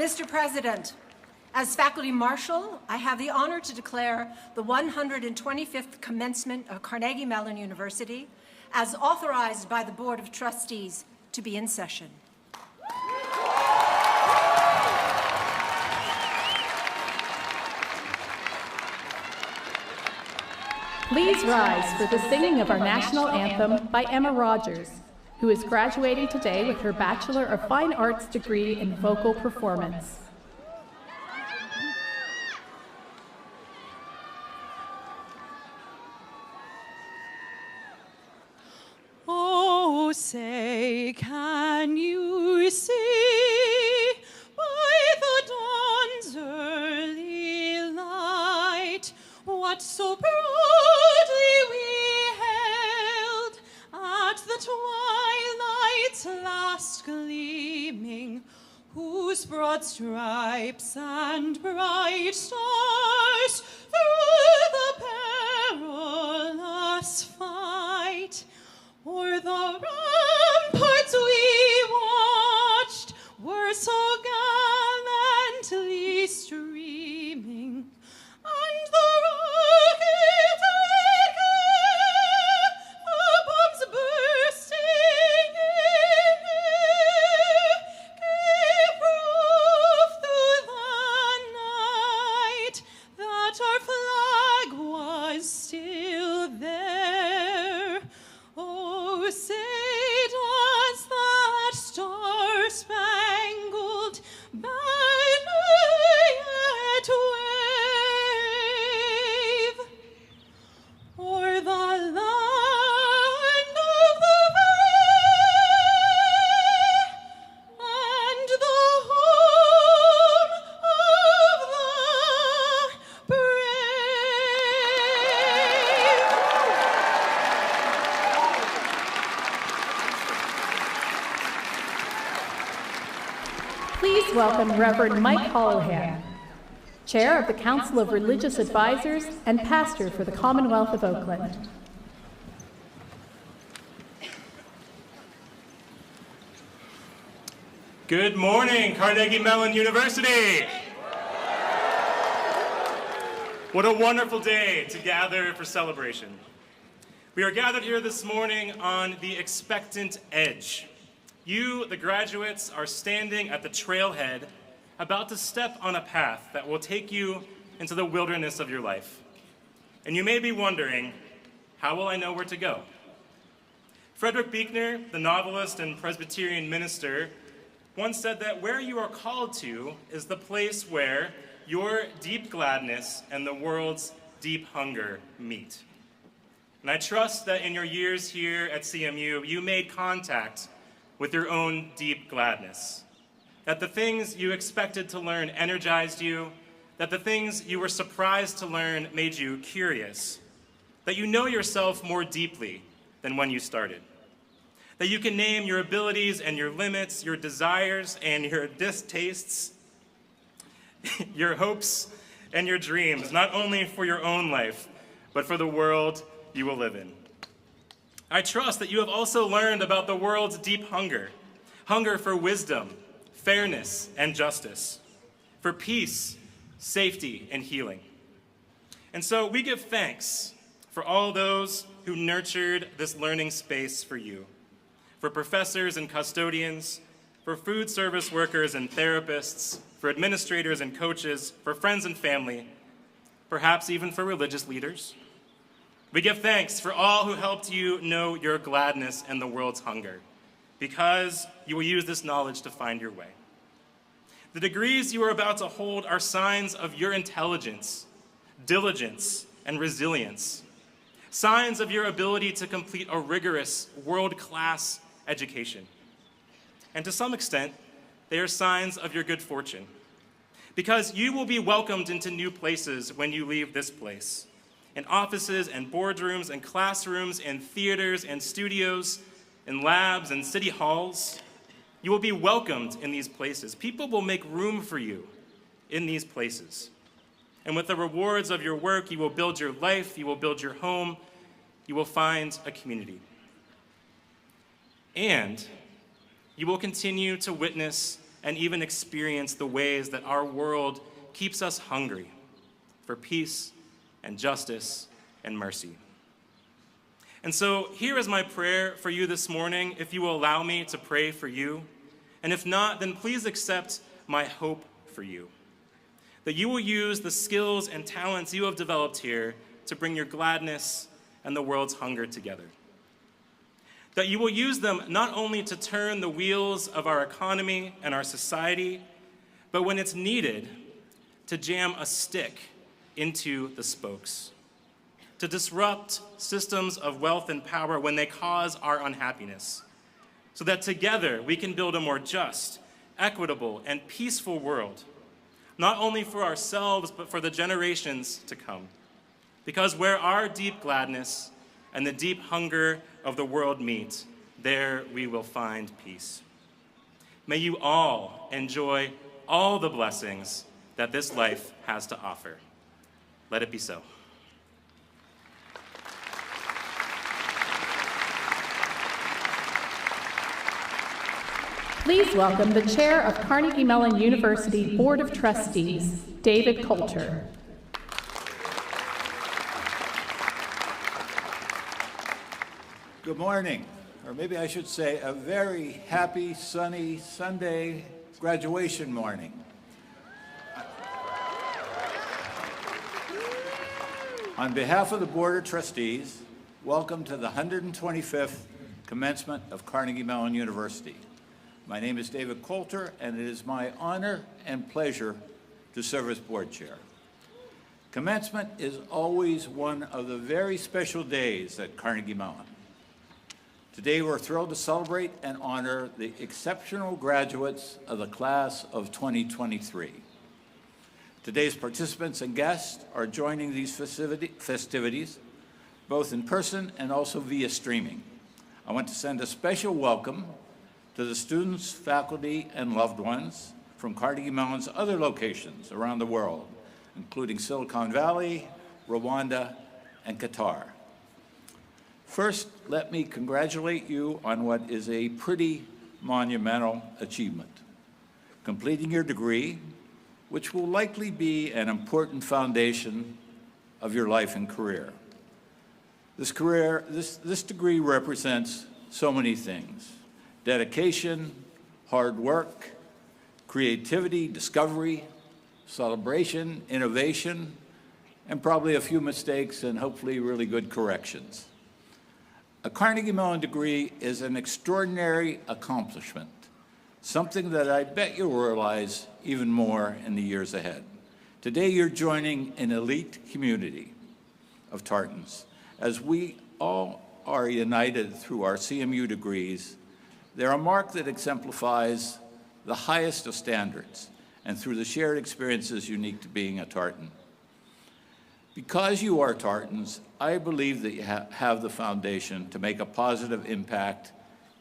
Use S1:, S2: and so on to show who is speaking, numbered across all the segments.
S1: Mr. President, as Faculty Marshal, I have the honor to declare the 125th Commencement of Carnegie Mellon University, as authorized by the Board of Trustees, to be in session.
S2: Please rise for the singing of our national anthem by Emma Rogers, who is graduating today with her Bachelor of Fine Arts degree in vocal performance.
S3: Oh, say, can you see by the dawn's early light what so proudly we hailed at the twilight's last gleaming, whose broad stripes and bright stars through the perilous fight o'er the ramparts we watched were so gallantly streaming, and the rockets echoed, the bombs bursting in air, gave proof through the night that our flag was still there. Oh, say does that star-spangled banner yet wave o'er the land of the brave and the home of the brave?
S2: Please welcome Reverend Mike Holohan, Chair of the Council of Religious Advisors and Pastor for the Commonwealth of Oakland.
S4: Good morning, Carnegie Mellon University. What a wonderful day to gather for celebration. We are gathered here this morning on the expectant edge. You, the graduates, are standing at the trailhead, about to step on a path that will take you into the wilderness of your life. And you may be wondering, how will I know where to go? Frederick Buechner, the novelist and Presbyterian minister, once said that where you are called to is the place where your deep gladness and the world's deep hunger meet. And I trust that in your years here at CMU, you made contact with your own deep gladness, that the things you expected to learn energized you, that the things you were surprised to learn made you curious, that you know yourself more deeply than when you started, that you can name your abilities and your limits, your desires and your distastes, your hopes and your dreams, not only for your own life, but for the world you will live in. I trust that you have also learned about the world's deep hunger, hunger for wisdom, fairness, and justice, for peace, safety, and healing. And so we give thanks for all those who nurtured this learning space for you, for professors and custodians, for food service workers and therapists, for administrators and coaches, for friends and family, perhaps even for religious leaders. We give thanks for all who helped you know your gladness and the world's hunger, because you will use this knowledge to find your way. The degrees you are about to hold are signs of your intelligence, diligence, and resilience, signs of your ability to complete a rigorous, world-class education. And to some extent, they are signs of your good fortune, because you will be welcomed into new places when you leave this place. In offices and boardrooms and classrooms and theaters and studios and labs and city halls, you will be welcomed in these places. People will make room for you in these places. And with the rewards of your work, you will build your life, you will build your home, you will find a community. And you will continue to witness and even experience the ways that our world keeps us hungry for peace and justice and mercy. And so here is my prayer for you this morning, if you will allow me to pray for you. And if not, then please accept my hope for you, that you will use the skills and talents you have developed here to bring your gladness and the world's hunger together. That you will use them not only to turn the wheels of our economy and our society, but when it's needed, to jam a stick into the spokes, to disrupt systems of wealth and power when they cause our unhappiness, so that together we can build a more just, equitable, and peaceful world, not only for ourselves, but for the generations to come. Because where our deep gladness and the deep hunger of the world meet, there we will find peace. May you all enjoy all the blessings that this life has to offer. Let it be so.
S2: Please welcome the Chair of Carnegie Mellon University Board of Trustees, David Coulter.
S5: Good morning, or maybe I should say a very happy, sunny Sunday graduation morning. On behalf of the Board of Trustees, welcome to the 125th Commencement of Carnegie Mellon University. My name is David Coulter, and it is my honor and pleasure to serve as Board Chair. Commencement is always one of the very special days at Carnegie Mellon. Today, we're thrilled to celebrate and honor the exceptional graduates of the class of 2023. Today's participants and guests are joining these festivities, both in person and also via streaming. I want to send a special welcome to the students, faculty, and loved ones from Carnegie Mellon's other locations around the world, including Silicon Valley, Rwanda, and Qatar. First, let me congratulate you on what is a pretty monumental achievement, completing your degree, which will likely be an important foundation of your life and career. This degree represents so many things: dedication, hard work, creativity, discovery, celebration, innovation, and probably a few mistakes and hopefully really good corrections. A Carnegie Mellon degree is an extraordinary accomplishment, something that I bet you'll realize even more in the years ahead. Today, you're joining an elite community of Tartans. As we all are united through our CMU degrees, they're a mark that exemplifies the highest of standards and through the shared experiences unique to being a Tartan. Because you are Tartans, I believe that you have the foundation to make a positive impact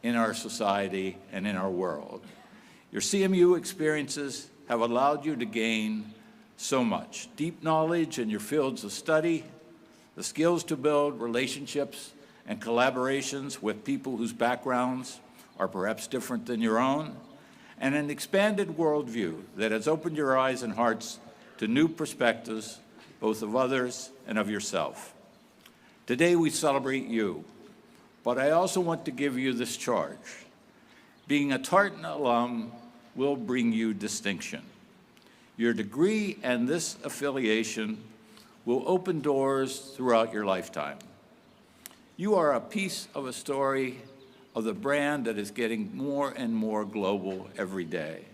S5: in our society and in our world. Your CMU experiences have allowed you to gain so much: deep knowledge in your fields of study, the skills to build relationships and collaborations with people whose backgrounds are perhaps different than your own, and an expanded worldview that has opened your eyes and hearts to new perspectives, both of others and of yourself. Today we celebrate you, but I also want to give you this charge. Being a Tartan alum will bring you distinction. Your degree and this affiliation will open doors throughout your lifetime. You are a piece of a story of the brand that is getting more and more global every day.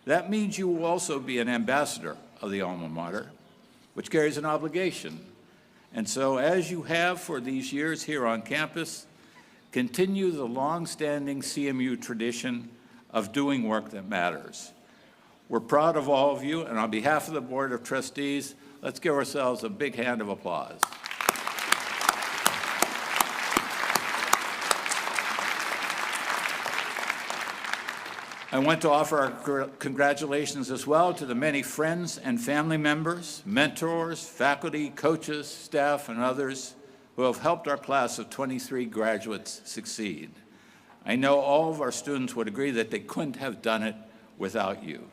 S5: That means you will also be an ambassador of the alma mater, which carries an obligation. And so, as you have for these years here on campus, continue the long-standing CMU tradition of doing work that matters. We're proud of all of you, and on behalf of the Board of Trustees, let's give ourselves a big hand of applause. I want to offer our congratulations as well to the many friends and family members, mentors, faculty, coaches, staff, and others who have helped our class of 23 graduates succeed. I know all of our students would agree that they couldn't have done it without you.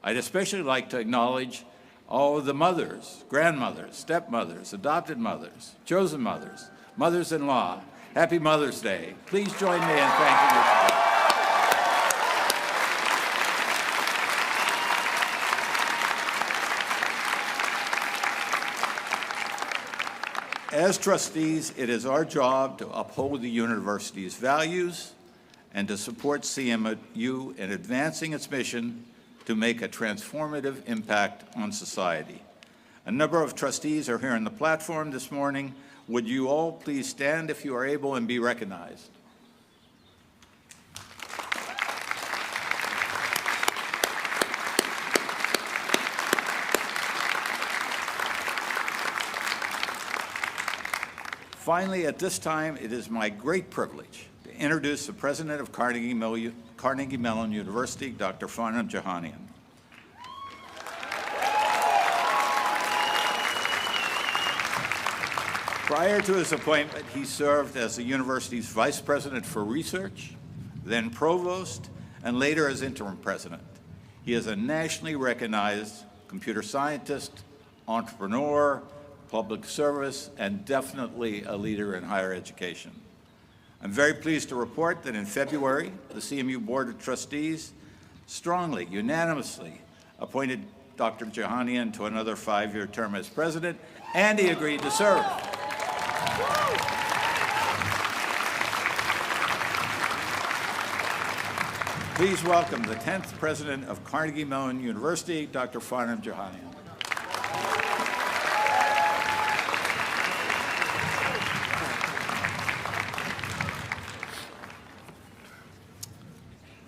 S5: I'd especially like to acknowledge all of the mothers, grandmothers, stepmothers, adopted mothers, chosen mothers, mothers-in-law. Happy Mother's Day. Please join me in thanking you. As trustees, it is our job to uphold the university's values and to support CMU in advancing its mission to make a transformative impact on society. A number of trustees are here on the platform this morning. Would you all please stand if you are able and be recognized? Finally, at this time, it is my great privilege to introduce the president of Carnegie Mellon University, Dr. Farnham Jahanian. Prior to his appointment, he served as the university's vice president for research, then provost, and later as interim president. He is a nationally recognized computer scientist, entrepreneur, public service, and definitely a leader in higher education. I'm very pleased to report that in February, the CMU Board of Trustees strongly, unanimously appointed Dr. Jahanian to another 5-year term as president, and he agreed to serve. Please welcome the 10th president of Carnegie Mellon University, Dr. Farnham Jahanian.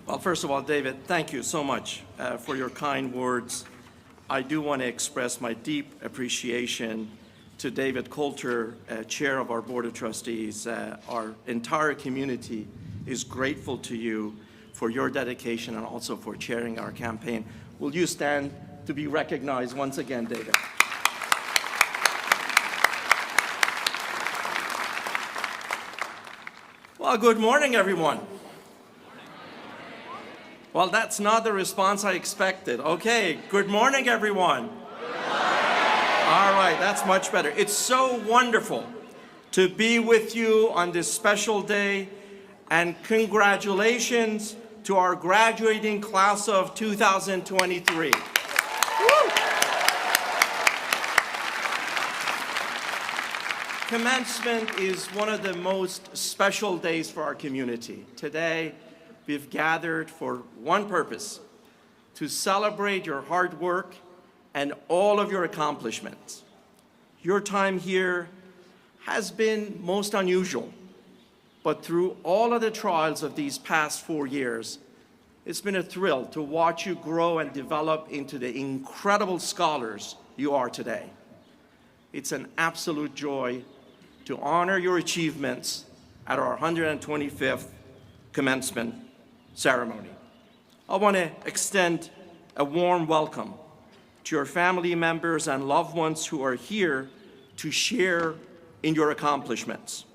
S6: Well, first of all, David, thank you so much for your kind words. I do want to express my deep appreciation to David Coulter, chair of our Board of Trustees. Our entire community is grateful to you for your dedication and also for chairing our campaign. Will you stand to be recognized once again, David? Well, good morning, everyone. Well, that's not the response I expected. Okay, good morning, everyone. All right, that's much better. It's so wonderful to be with you on this special day, and congratulations to our graduating class of 2023. Woo! Commencement is one of the most special days for our community. Today, we've gathered for one purpose: to celebrate your hard work and all of your accomplishments. Your time here has been most unusual, but through all of the trials of these past 4 years, it's been a thrill to watch you grow and develop into the incredible scholars you are today. It's an absolute joy to honor your achievements at our 125th commencement ceremony. I want to extend a warm welcome to your family members and loved ones who are here to share in your accomplishments.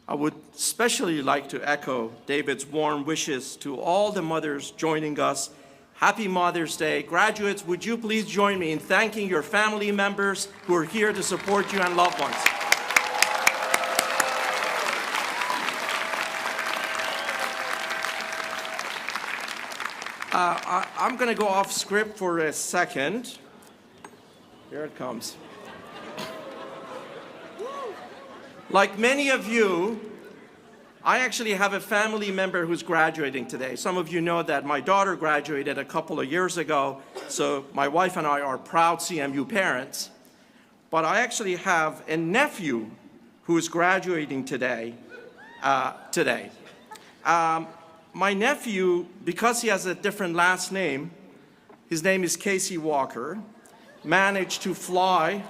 S6: I would especially like to echo David's warm wishes to all the mothers joining us. Happy Mother's Day. Graduates, would you please join me in thanking your family members who are here to support you and loved ones. I'm going to go off script for a second. Here it comes. Like many of you, I actually have a family member who's graduating today. Some of you know that my daughter graduated a couple of years ago, so my wife and I are proud CMU parents. But I actually have a nephew who is graduating today. My nephew, because he has a different last name, his name is Casey Walker, managed to fly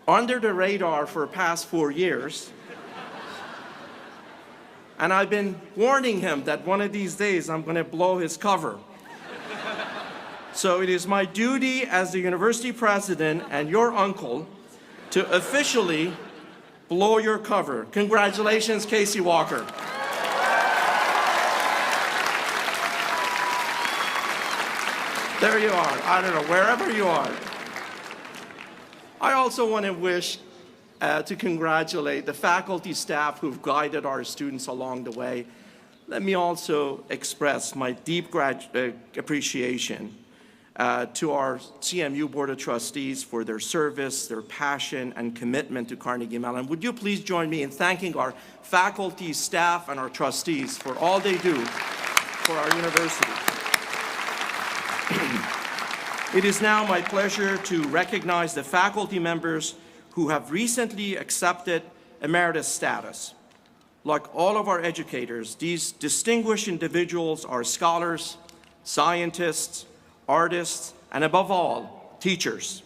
S6: under the radar for the past 4 years. And I've been warning him that one of these days I'm going to blow his cover. So it is my duty as the university president and your uncle to officially blow your cover. Congratulations, Casey Walker. There you are. I don't know, wherever you are. I also want to wish to congratulate the faculty staff who've guided our students along the way. Let me also express my deep appreciation to our CMU Board of Trustees for their service, their passion, and commitment to Carnegie Mellon. Would you please join me in thanking our faculty, staff, and our trustees for all they do for our university. It is now my pleasure to recognize the faculty members who have recently accepted emeritus status. Like all of our educators, these distinguished individuals are scholars, scientists, artists, and above all, teachers.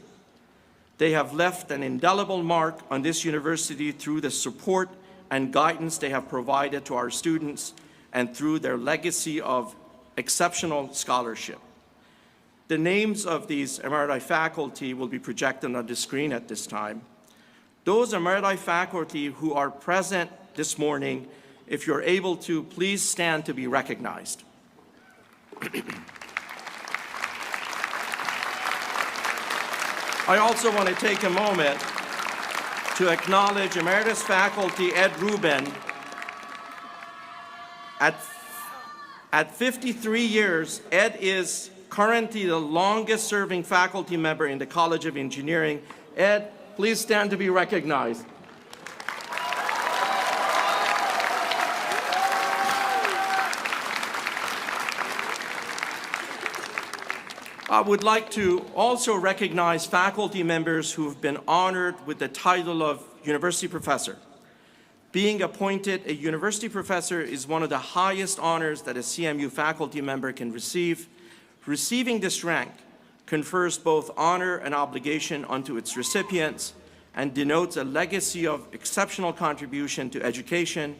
S6: They have left an indelible mark on this university through the support and guidance they have provided to our students and through their legacy of exceptional scholarship. The names of these emeriti faculty will be projected on the screen at this time. Those emeriti faculty who are present this morning, if you're able to, please stand to be recognized. I also want to take a moment to acknowledge Emeritus Faculty Ed Rubin. At 53 years, Ed is currently the longest serving faculty member in the College of Engineering. Ed, please stand to be recognized. I would like to also recognize faculty members who have been honored with the title of University Professor. Being appointed a University Professor is one of the highest honors that a CMU faculty member can receive. Receiving this rank confers both honor and obligation onto its recipients and denotes a legacy of exceptional contribution to education,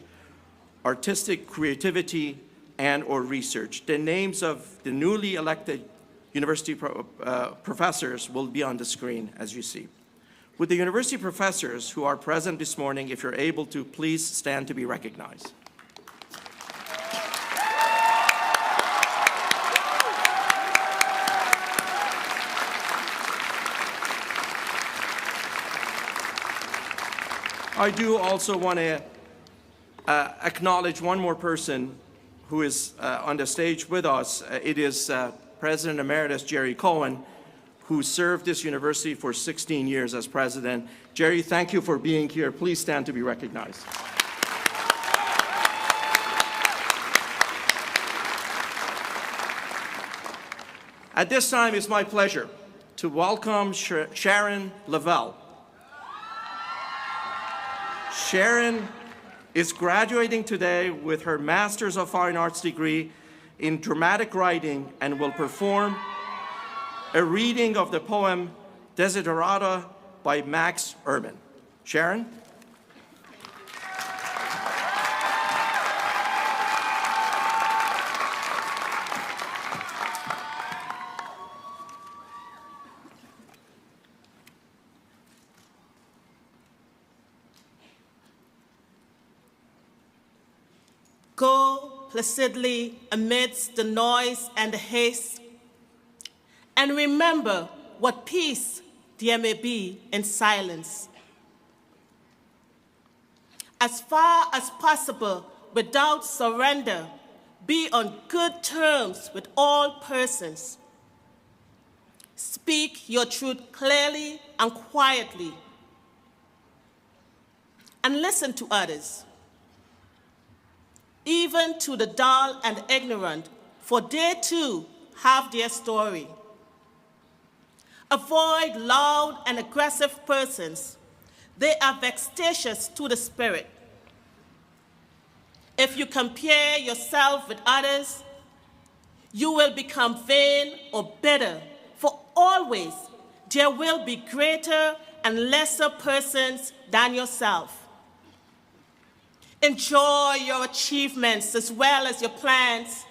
S6: artistic creativity, and/or research. The names of the newly elected university professors will be on the screen, as you see. Would the university professors who are present this morning, if you're able to, please stand to be recognized. I do also want to acknowledge one more person who is on the stage with us. It is President Emeritus Jerry Cohen, who served this university for 16 years as president. Jerry, thank you for being here. Please stand to be recognized. At this time, it's my pleasure to welcome Sharon Lavelle. Sharon is graduating today with her Master's of Fine Arts degree in dramatic writing and will perform a reading of the poem Desiderata by Max Ehrmann. Sharon?
S3: Go placidly amidst the noise and the haste, and remember what peace there may be in silence. As far as possible, without surrender, be on good terms with all persons. Speak your truth clearly and quietly, and listen to others, even to the dull and ignorant, for they too have their story. Avoid loud and aggressive persons. They are vexatious to the spirit. If you compare yourself with others, you will become vain or bitter, for always there will be greater and lesser persons than yourself. Enjoy your achievements as well as your plans.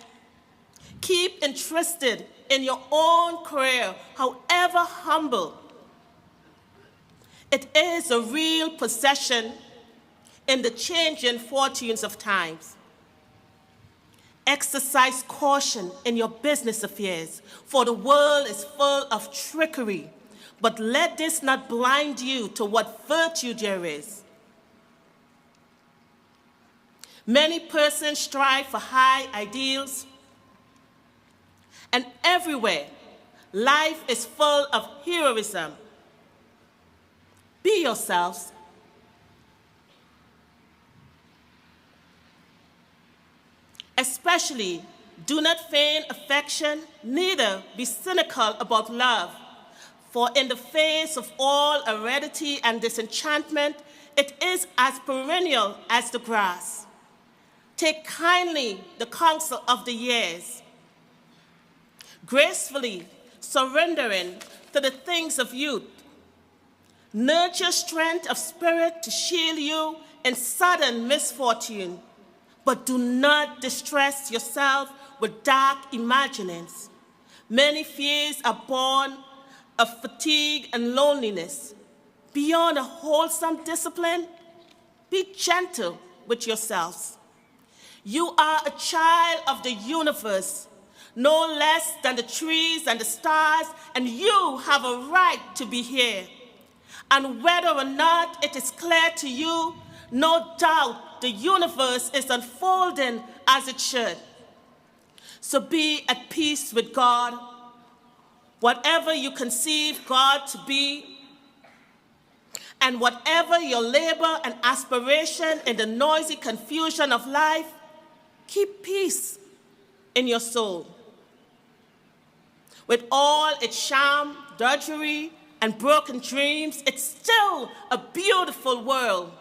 S3: Keep interested in your own career, however humble. It is a real possession in the changing fortunes of times. Exercise caution in your business affairs, for the world is full of trickery. But let this not blind you to what virtue there is. Many persons strive for high ideals, and everywhere, life is full of heroism. Be yourselves. Especially, do not feign affection, neither be cynical about love. For in the face of all aridity and disenchantment, it is as perennial as the grass. Take kindly the counsel of the years, gracefully surrendering to the things of youth. Nurture strength of spirit to shield you in sudden misfortune, but do not distress yourself with dark imaginings. Many fears are born of fatigue and loneliness. Beyond a wholesome discipline, be gentle with yourselves. You are a child of the universe, no less than the trees and the stars, and you have a right to be here. And whether or not it is clear to you, no doubt the universe is unfolding as it should. So be at peace with God. Whatever you conceive God to be, and whatever your labor and aspiration in the noisy confusion of life, keep peace in your soul. With all its charm, drudgery, and broken dreams, it's still a beautiful world.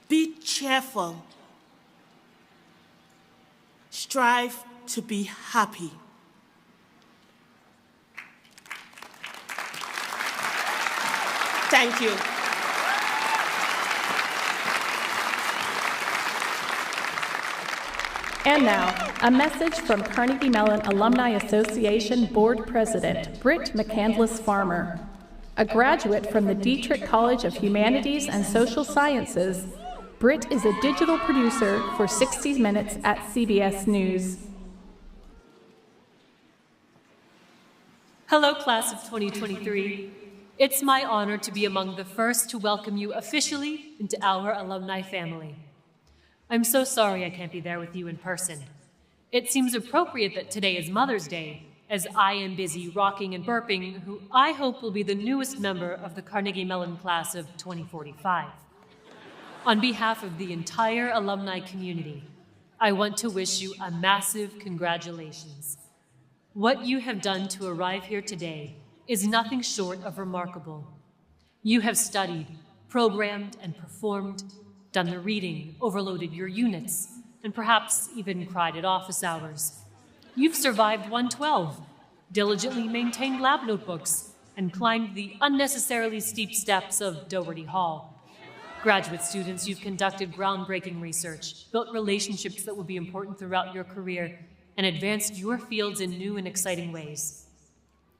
S3: Be cheerful. Strive to be happy. Thank you.
S2: And now, a message from Carnegie Mellon Alumni Association Board President, Britt McCandless Farmer. A graduate from the Dietrich College of Humanities and Social Sciences, Britt is a digital producer for 60 Minutes at CBS News.
S7: Hello, class of 2023. It's my honor to be among the first to welcome you officially into our alumni family. I'm so sorry I can't be there with you in person. It seems appropriate that today is Mother's Day, as I am busy rocking and burping who I hope will be the newest member of the Carnegie Mellon class of 2045. On behalf of the entire alumni community, I want to wish you a massive congratulations. What you have done to arrive here today is nothing short of remarkable. You have studied, programmed, and performed, done the reading, overloaded your units, and perhaps even cried at office hours. You've survived 112, diligently maintained lab notebooks, and climbed the unnecessarily steep steps of Doherty Hall. Graduate students, you've conducted groundbreaking research, built relationships that will be important throughout your career, and advanced your fields in new and exciting ways.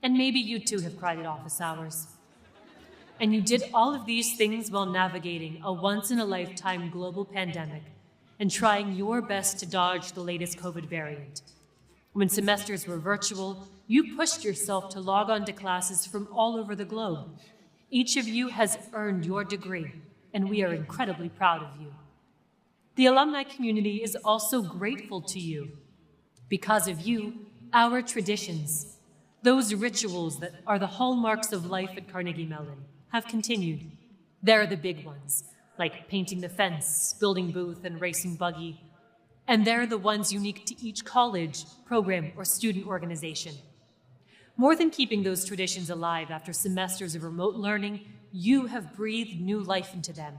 S7: And maybe you too have cried at office hours. And you did all of these things while navigating a once-in-a-lifetime global pandemic and trying your best to dodge the latest COVID variant. When semesters were virtual, you pushed yourself to log on to classes from all over the globe. Each of you has earned your degree, and we are incredibly proud of you. The alumni community is also grateful to you. Because of you, our traditions, those rituals that are the hallmarks of life at Carnegie Mellon, have continued. They're the big ones, like painting the fence, building booth, and racing buggy. And they're the ones unique to each college, program, or student organization. More than keeping those traditions alive after semesters of remote learning, you have breathed new life into them.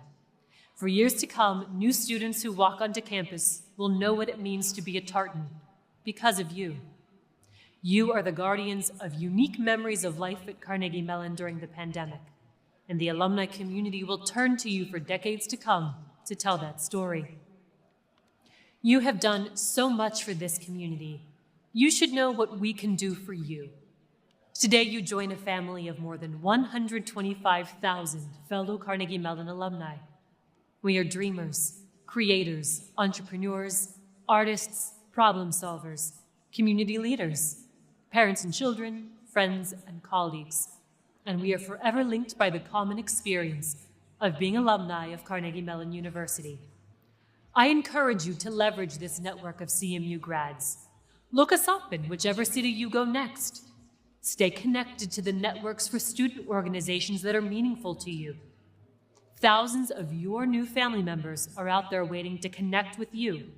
S7: For years to come, new students who walk onto campus will know what it means to be a Tartan because of you. You are the guardians of unique memories of life at Carnegie Mellon during the pandemic, and the alumni community will turn to you for decades to come to tell that story. You have done so much for this community. You should know what we can do for you. Today, you join a family of more than 125,000 fellow Carnegie Mellon alumni. We are dreamers, creators, entrepreneurs, artists, problem solvers, community leaders, parents and children, friends and colleagues. And we are forever linked by the common experience of being alumni of Carnegie Mellon University. I encourage you to leverage this network of CMU grads. Look us up in whichever city you go next. Stay connected to the networks for student organizations that are meaningful to you. Thousands of your new family members are out there waiting to connect with you,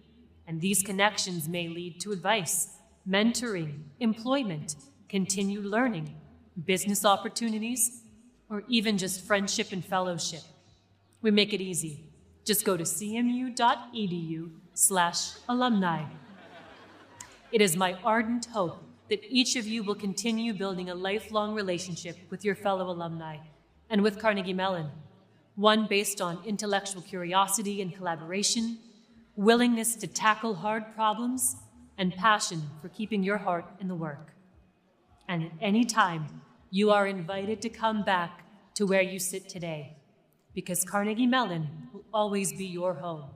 S7: and these connections may lead to advice, mentoring, employment, continued learning, business opportunities, or even just friendship and fellowship. We make it easy. Just go to cmu.edu/alumni. It is my ardent hope that each of you will continue building a lifelong relationship with your fellow alumni and with Carnegie Mellon, one based on intellectual curiosity and collaboration, willingness to tackle hard problems, and passion for keeping your heart in the work. And at any time, you are invited to come back to where you sit today, because Carnegie Mellon will always be your home.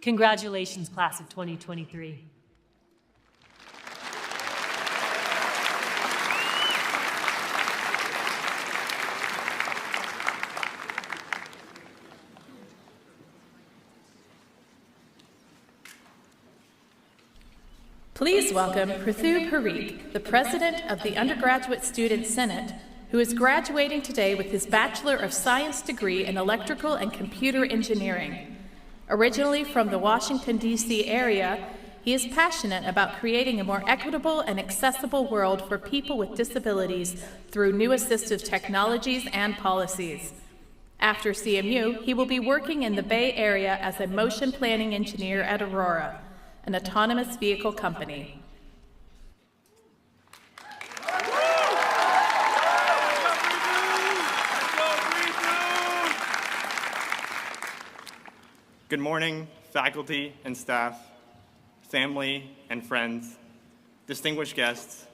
S7: Congratulations, class of 2023.
S2: Please welcome Prithu Parikh, the President of the Undergraduate Student Senate, who is graduating today with his Bachelor of Science degree in Electrical and Computer Engineering. Originally from the Washington, D.C. area, he is passionate about creating a more equitable and accessible world for people with disabilities through new assistive technologies and policies. After CMU, he will be working in the Bay Area as a motion planning engineer at Aurora, an autonomous vehicle company.
S8: Good morning, faculty and staff, family and friends, distinguished guests,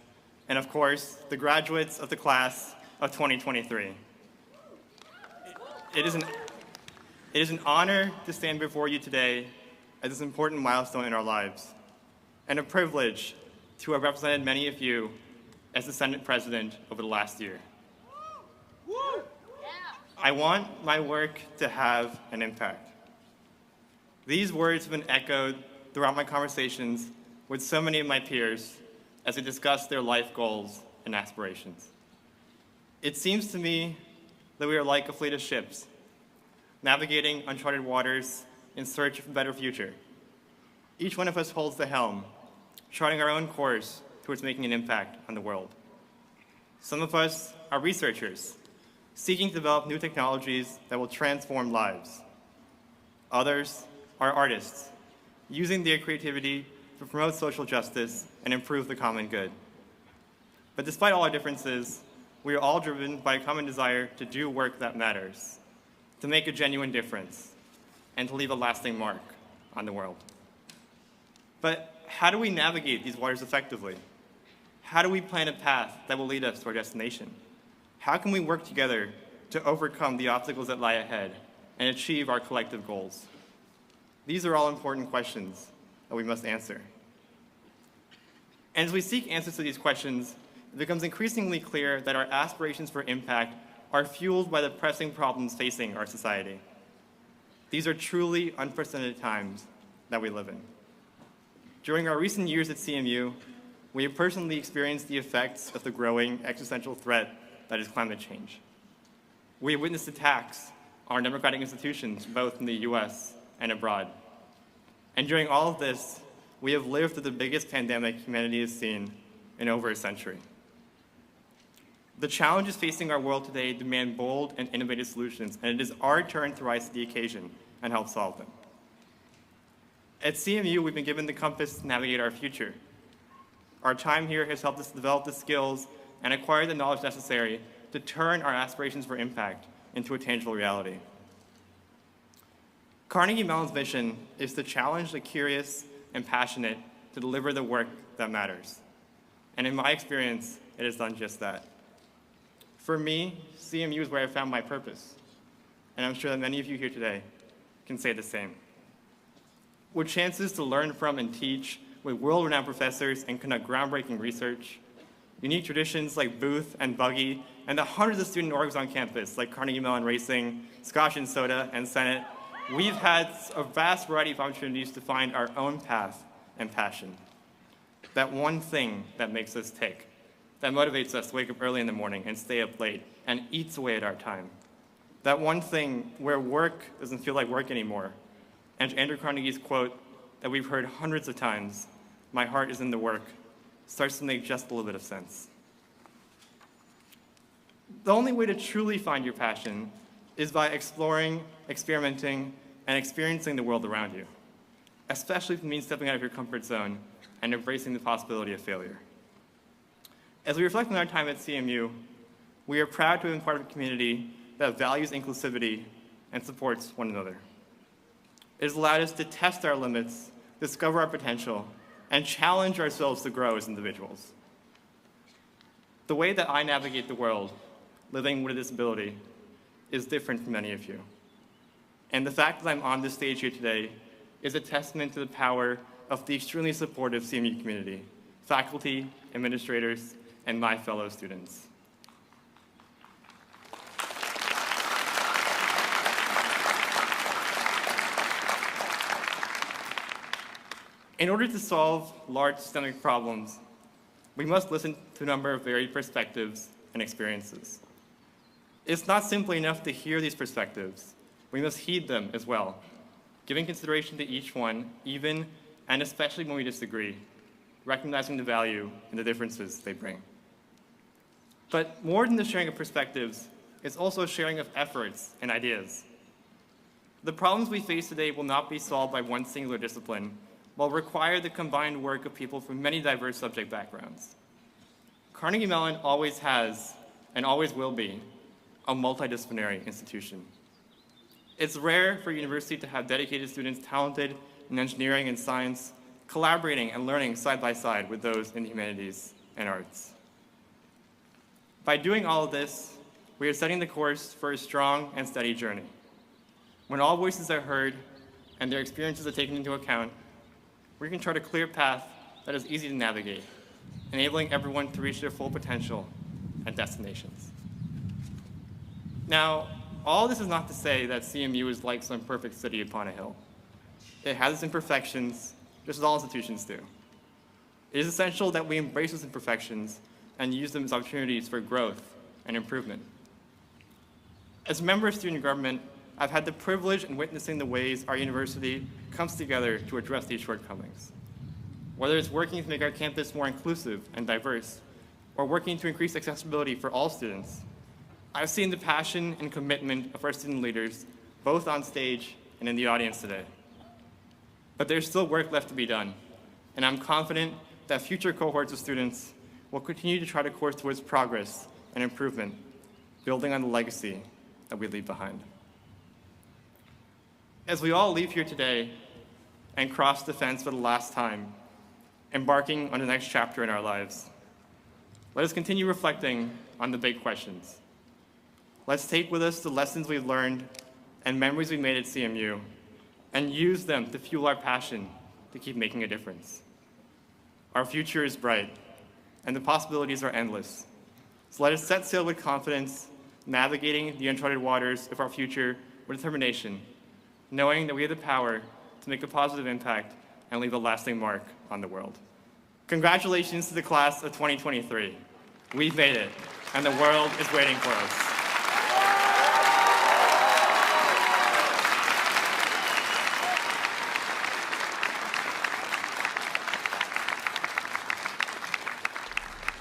S8: and of course, the graduates of the class of 2023. It is an honor to stand before you today at this important milestone in our lives, and a privilege to have represented many of you as the Senate President over the last year. I want my work to have an impact. These words have been echoed throughout my conversations with so many of my peers as we discuss their life goals and aspirations. It seems to me that we are like a fleet of ships, navigating uncharted waters in search of a better future. Each one of us holds the helm, charting our own course towards making an impact on the world. Some of us are researchers, seeking to develop new technologies that will transform lives. Others are artists, using their creativity to promote social justice and improve the common good. But despite all our differences, we are all driven by a common desire to do work that matters, to make a genuine difference, and to leave a lasting mark on the world. But how do we navigate these waters effectively? How do we plan a path that will lead us to our destination? How can we work together to overcome the obstacles that lie ahead and achieve our collective goals? These are all important questions that we must answer. And as we seek answers to these questions, it becomes increasingly clear that our aspirations for impact are fueled by the pressing problems facing our society. These are truly unprecedented times that we live in. During our recent years at CMU, we have personally experienced the effects of the growing existential threat that is climate change. We have witnessed attacks on our democratic institutions, both in the US and abroad. And during all of this, we have lived through the biggest pandemic humanity has seen in over a century. The challenges facing our world today demand bold and innovative solutions, and it is our turn to rise to the occasion and help solve them. At CMU, we've been given the compass to navigate our future. Our time here has helped us develop the skills and acquire the knowledge necessary to turn our aspirations for impact into a tangible reality. Carnegie Mellon's mission is to challenge the curious and passionate to deliver the work that matters. And in my experience, it has done just that. For me, CMU is where I found my purpose, and I'm sure that many of you here today can say the same. with chances to learn from and teach with world-renowned professors and conduct groundbreaking research, unique traditions like Booth and Buggy, and the hundreds of student orgs on campus like Carnegie Mellon Racing, Scotch and Soda, and Senate, we've had a vast variety of opportunities to find our own path and passion. That one thing that makes us tick, that motivates us to wake up early in the morning and stay up late and eats away at our time. That one thing where work doesn't feel like work anymore. And Andrew Carnegie's quote that we've heard hundreds of times, "My heart is in the work," starts to make just a little bit of sense. The only way to truly find your passion is by exploring, experimenting, and experiencing the world around you, especially if it means stepping out of your comfort zone and embracing the possibility of failure. As we reflect on our time at CMU, we are proud to have been part of a community that values inclusivity and supports one another. It has allowed us to test our limits, discover our potential, and challenge ourselves to grow as individuals. The way that I navigate the world, living with a disability, is different from many of you. And the fact that I'm on this stage here today is a testament to the power of the extremely supportive CMU community, faculty, administrators, and my fellow students. In order to solve large systemic problems, we must listen to a number of varied perspectives and experiences. It's not simply enough to hear these perspectives. We must heed them as well, giving consideration to each one, even and especially when we disagree, recognizing the value and the differences they bring. But more than the sharing of perspectives, it's also a sharing of efforts and ideas. The problems we face today will not be solved by one singular discipline, but require the combined work of people from many diverse subject backgrounds. Carnegie Mellon always has, and always will be, a multidisciplinary institution. It's rare for a university to have dedicated students talented in engineering and science, collaborating and learning side by side with those in the humanities and arts. By doing all of this, we are setting the course for a strong and steady journey. When all voices are heard and their experiences are taken into account, we can chart a clear path that is easy to navigate, enabling everyone to reach their full potential and destinations. Now, all this is not to say that CMU is like some perfect city upon a hill. It has its imperfections, just as all institutions do. It is essential that we embrace those imperfections and use them as opportunities for growth and improvement. As a member of student government, I've had the privilege in witnessing the ways our university comes together to address these shortcomings. Whether it's working to make our campus more inclusive and diverse, or working to increase accessibility for all students, I've seen the passion and commitment of our student leaders, both on stage and in the audience today. But there's still work left to be done, and I'm confident that future cohorts of students will continue to try to course towards progress and improvement, building on the legacy that we leave behind. As we all leave here today and cross the fence for the last time, embarking on the next chapter in our lives, let us continue reflecting on the big questions. Let's take with us the lessons we've learned and memories we made at CMU and use them to fuel our passion to keep making a difference. Our future is bright, and the possibilities are endless. So let us set sail with confidence, navigating the uncharted waters of our future with determination, knowing that we have the power to make a positive impact and leave a lasting mark on the world. Congratulations to the class of 2023. We've made it, and the world is waiting for us.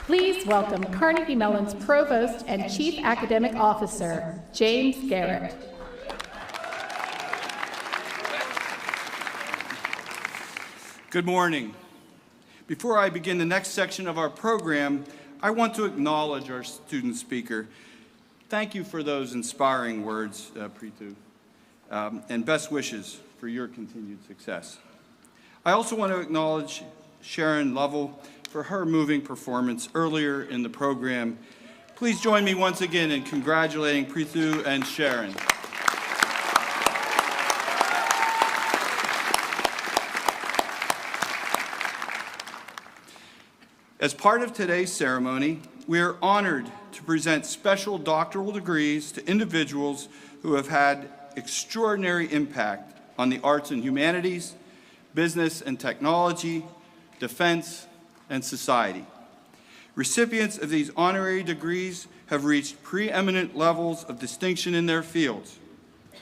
S2: Please welcome Carnegie Mellon's Provost and Chief Academic Officer, James Garrett.
S9: Good morning. Before I begin the next section of our program, I want to acknowledge our student speaker. Thank you for those inspiring words, Preetu, and best wishes for your continued success. I also want to acknowledge Sharon Lovell for her moving performance earlier in the program. Please join me once again in congratulating Preetu and Sharon. As part of today's ceremony, we are honored to present special doctoral degrees to individuals who have had extraordinary impact on the arts and humanities, business and technology, defense, and society. Recipients of these honorary degrees have reached preeminent levels of distinction in their fields,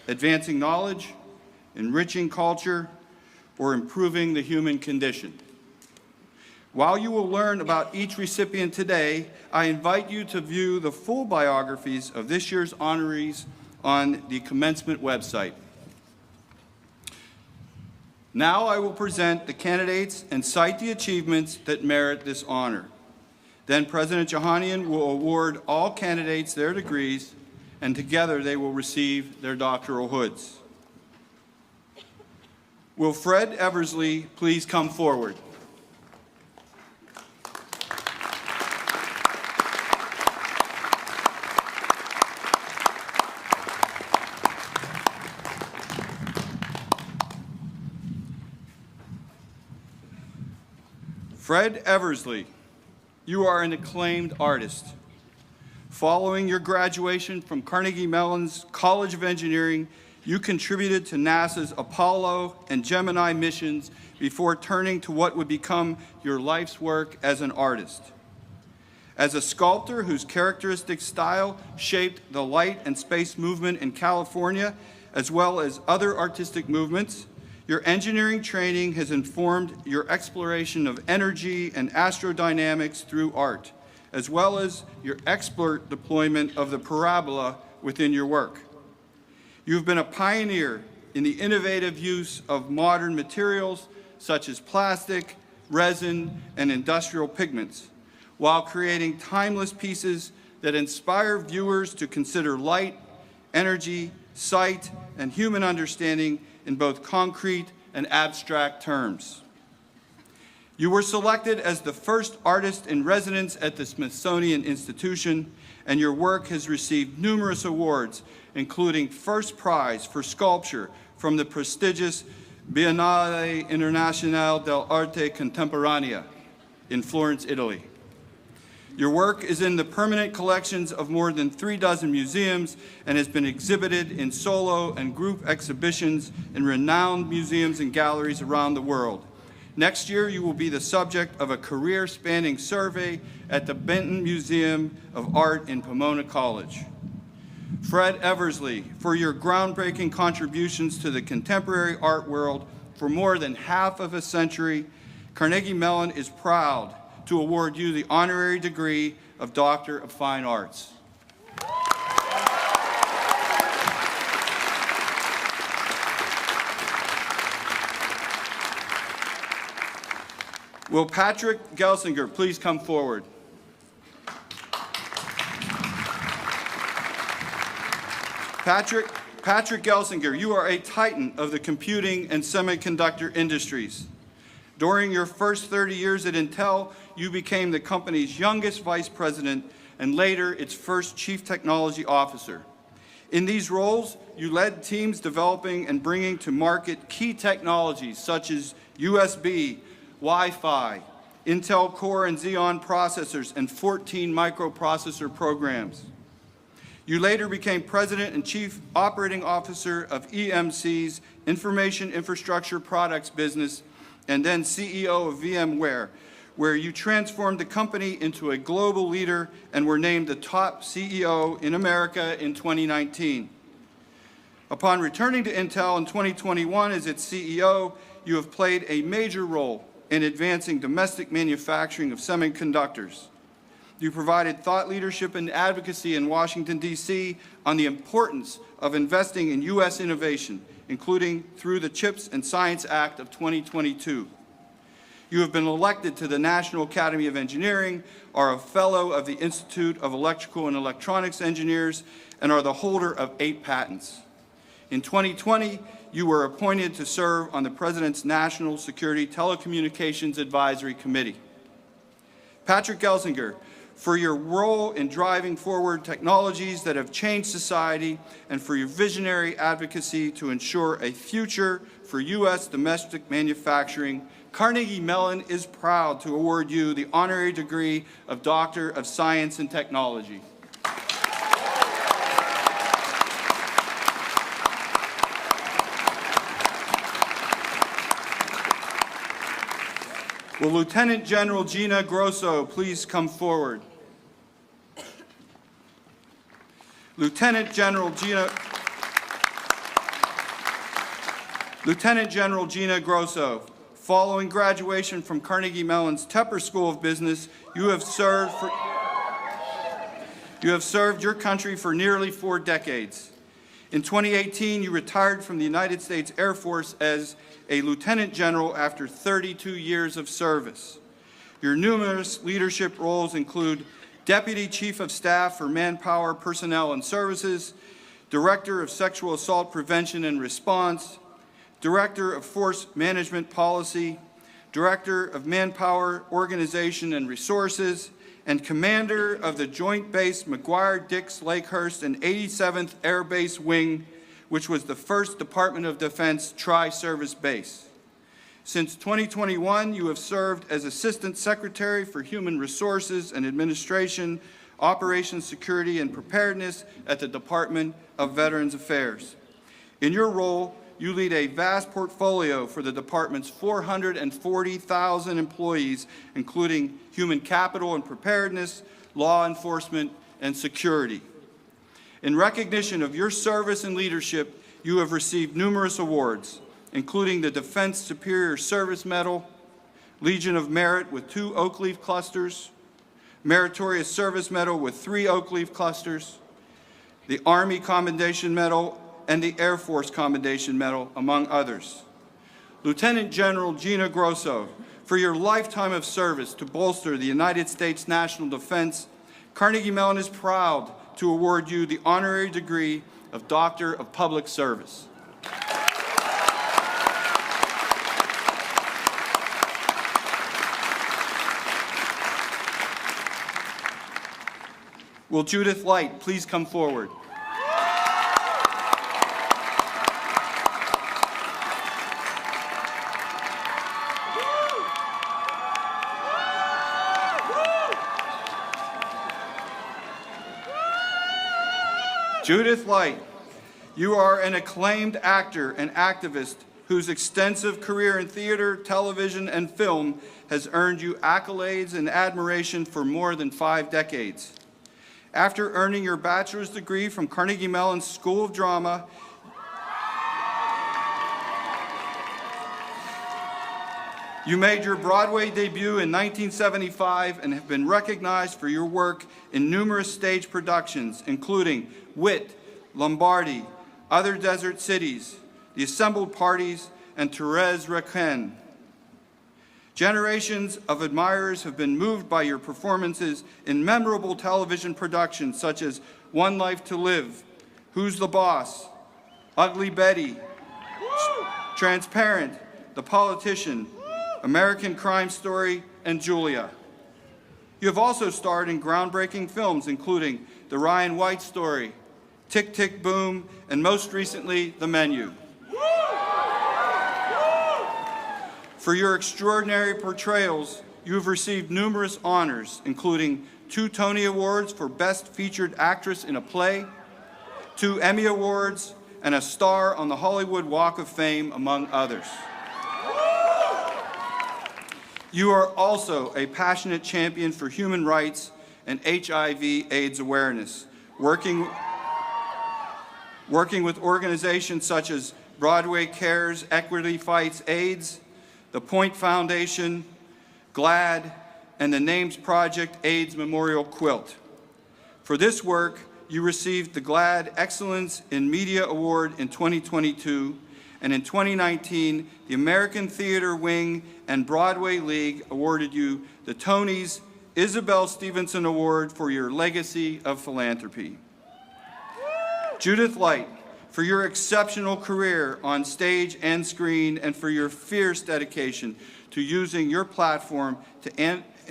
S9: advancing knowledge, enriching culture, or improving the human condition. While you will learn about each recipient today, I invite you to view the full biographies of this year's honorees on the Commencement website. Now I will present the candidates and cite the achievements that merit this honor. Then President Johanian will award all candidates their degrees, and together they will receive their doctoral hoods. Will Fred Eversley please come forward? Fred Eversley, you are an acclaimed artist. Following your graduation from Carnegie Mellon's College of Engineering, you contributed to NASA's Apollo and Gemini missions before turning to what would become your life's work as an artist. As a sculptor whose characteristic style shaped the light and space movement in California, as well as other artistic movements, your engineering training has informed your exploration of energy and astrodynamics through art, as well as your expert deployment of the parabola within your work. You've been a pioneer in the innovative use of modern materials such as plastic, resin, and industrial pigments, while creating timeless pieces that inspire viewers to consider light, energy, sight, and human understanding in both concrete and abstract terms. You were selected as the first artist in residence at the Smithsonian Institution, and your work has received numerous awards, including first prize for sculpture from the prestigious Biennale Internazionale dell'Arte Contemporanea in Florence, Italy. Your work is in the permanent collections of more than 36 museums and has been exhibited in solo and group exhibitions in renowned museums and galleries around the world. Next year, you will be the subject of a career-spanning survey at the Benton Museum of Art in Pomona College. Fred Eversley, for your groundbreaking contributions to the contemporary art world for more than half of a century, Carnegie Mellon is proud to award you the honorary degree of Doctor of Fine Arts. Will Patrick Gelsinger please come forward? Patrick Gelsinger, you are a titan of the computing and semiconductor industries. During your first 30 years at Intel, you became the company's youngest vice president and later its first chief technology officer. In these roles, you led teams developing and bringing to market key technologies such as USB, Wi-Fi, Intel Core and Xeon processors, and 14 microprocessor programs. You later became president and chief operating officer of EMC's Information Infrastructure Products business, and then CEO of VMware, where you transformed the company into a global leader and were named the top CEO in America in 2019. Upon returning to Intel in 2021 as its CEO, you have played a major role in advancing domestic manufacturing of semiconductors. You provided thought leadership and advocacy in Washington, D.C. on the importance of investing in U.S. innovation, including through the CHIPS and Science Act of 2022. You have been elected to the National Academy of Engineering, are a fellow of the Institute of Electrical and Electronics Engineers, and are the holder of 8 patents. In 2020, you were appointed to serve on the President's National Security Telecommunications Advisory Committee. Patrick Gelsinger, for your role in driving forward technologies that have changed society, and for your visionary advocacy to ensure a future for U.S. domestic manufacturing, Carnegie Mellon is proud to award you the honorary degree of Doctor of Science and Technology. Will Lieutenant General Gina Grosso please come forward? Lieutenant General Gina Grosso, following graduation from Carnegie Mellon's Tepper School of Business, you have served your country for nearly 4 decades. In 2018, you retired from the United States Air Force as a lieutenant general after 32 years of service. Your numerous leadership roles include Deputy Chief of Staff for Manpower, Personnel, and Services, Director of Sexual Assault Prevention and Response, Director of Force Management Policy, Director of Manpower Organization and Resources, and Commander of the Joint Base McGuire-Dix-Lakehurst and 87th Air Base Wing, which was the first Department of Defense tri-service base. Since 2021, you have served as Assistant Secretary for Human Resources and Administration, Operations Security and Preparedness at the Department of Veterans Affairs. In your role, you lead a vast portfolio for the department's 440,000 employees, including human capital and preparedness, law enforcement, and security. In recognition of your service and leadership, you have received numerous awards, including the Defense Superior Service Medal, Legion of Merit with 2 Oak Leaf clusters, Meritorious Service Medal with 3 Oak Leaf clusters, the Army Commendation Medal, and the Air Force Commendation Medal, among others. Lieutenant General Gina Grosso, for your lifetime of service to bolster the United States national defense, Carnegie Mellon is proud to award you the honorary degree of Doctor of Public Service. Will Judith Light please come forward? Judith Light, you are an acclaimed actor and activist whose extensive career in theater, television, and film has earned you accolades and admiration for more than 5 decades. After earning your bachelor's degree from Carnegie Mellon School of Drama, you made your Broadway debut in 1975 and have been recognized for your work in numerous stage productions, including Wit, Lombardi, Other Desert Cities, The Assembled Parties, and Thérèse Raquin. Generations of admirers have been moved by your performances in memorable television productions such as One Life to Live, Who's the Boss, Ugly Betty, Transparent, The Politician, American Crime Story, and Julia. You have also starred in groundbreaking films including The Ryan White Story, Tick, Tick, Boom, and most recently, The Menu. For your extraordinary portrayals, you have received numerous honors, including 2 Tony Awards for Best Featured Actress in a Play, 2 Emmy Awards, and a star on the Hollywood Walk of Fame, among others. You are also a passionate champion for human rights and HIV/AIDS awareness, working with organizations such as Broadway Cares, Equity Fights AIDS, the Point Foundation, GLAD, and the Names Project AIDS Memorial Quilt. For this work, you received the GLAD Excellence in Media Award in 2022, and in 2019, the American Theater Wing and Broadway League awarded you the Tony's Isabel Stevenson Award for your legacy of philanthropy. Judith Light, for your exceptional career on stage and screen, and for your fierce dedication to using your platform to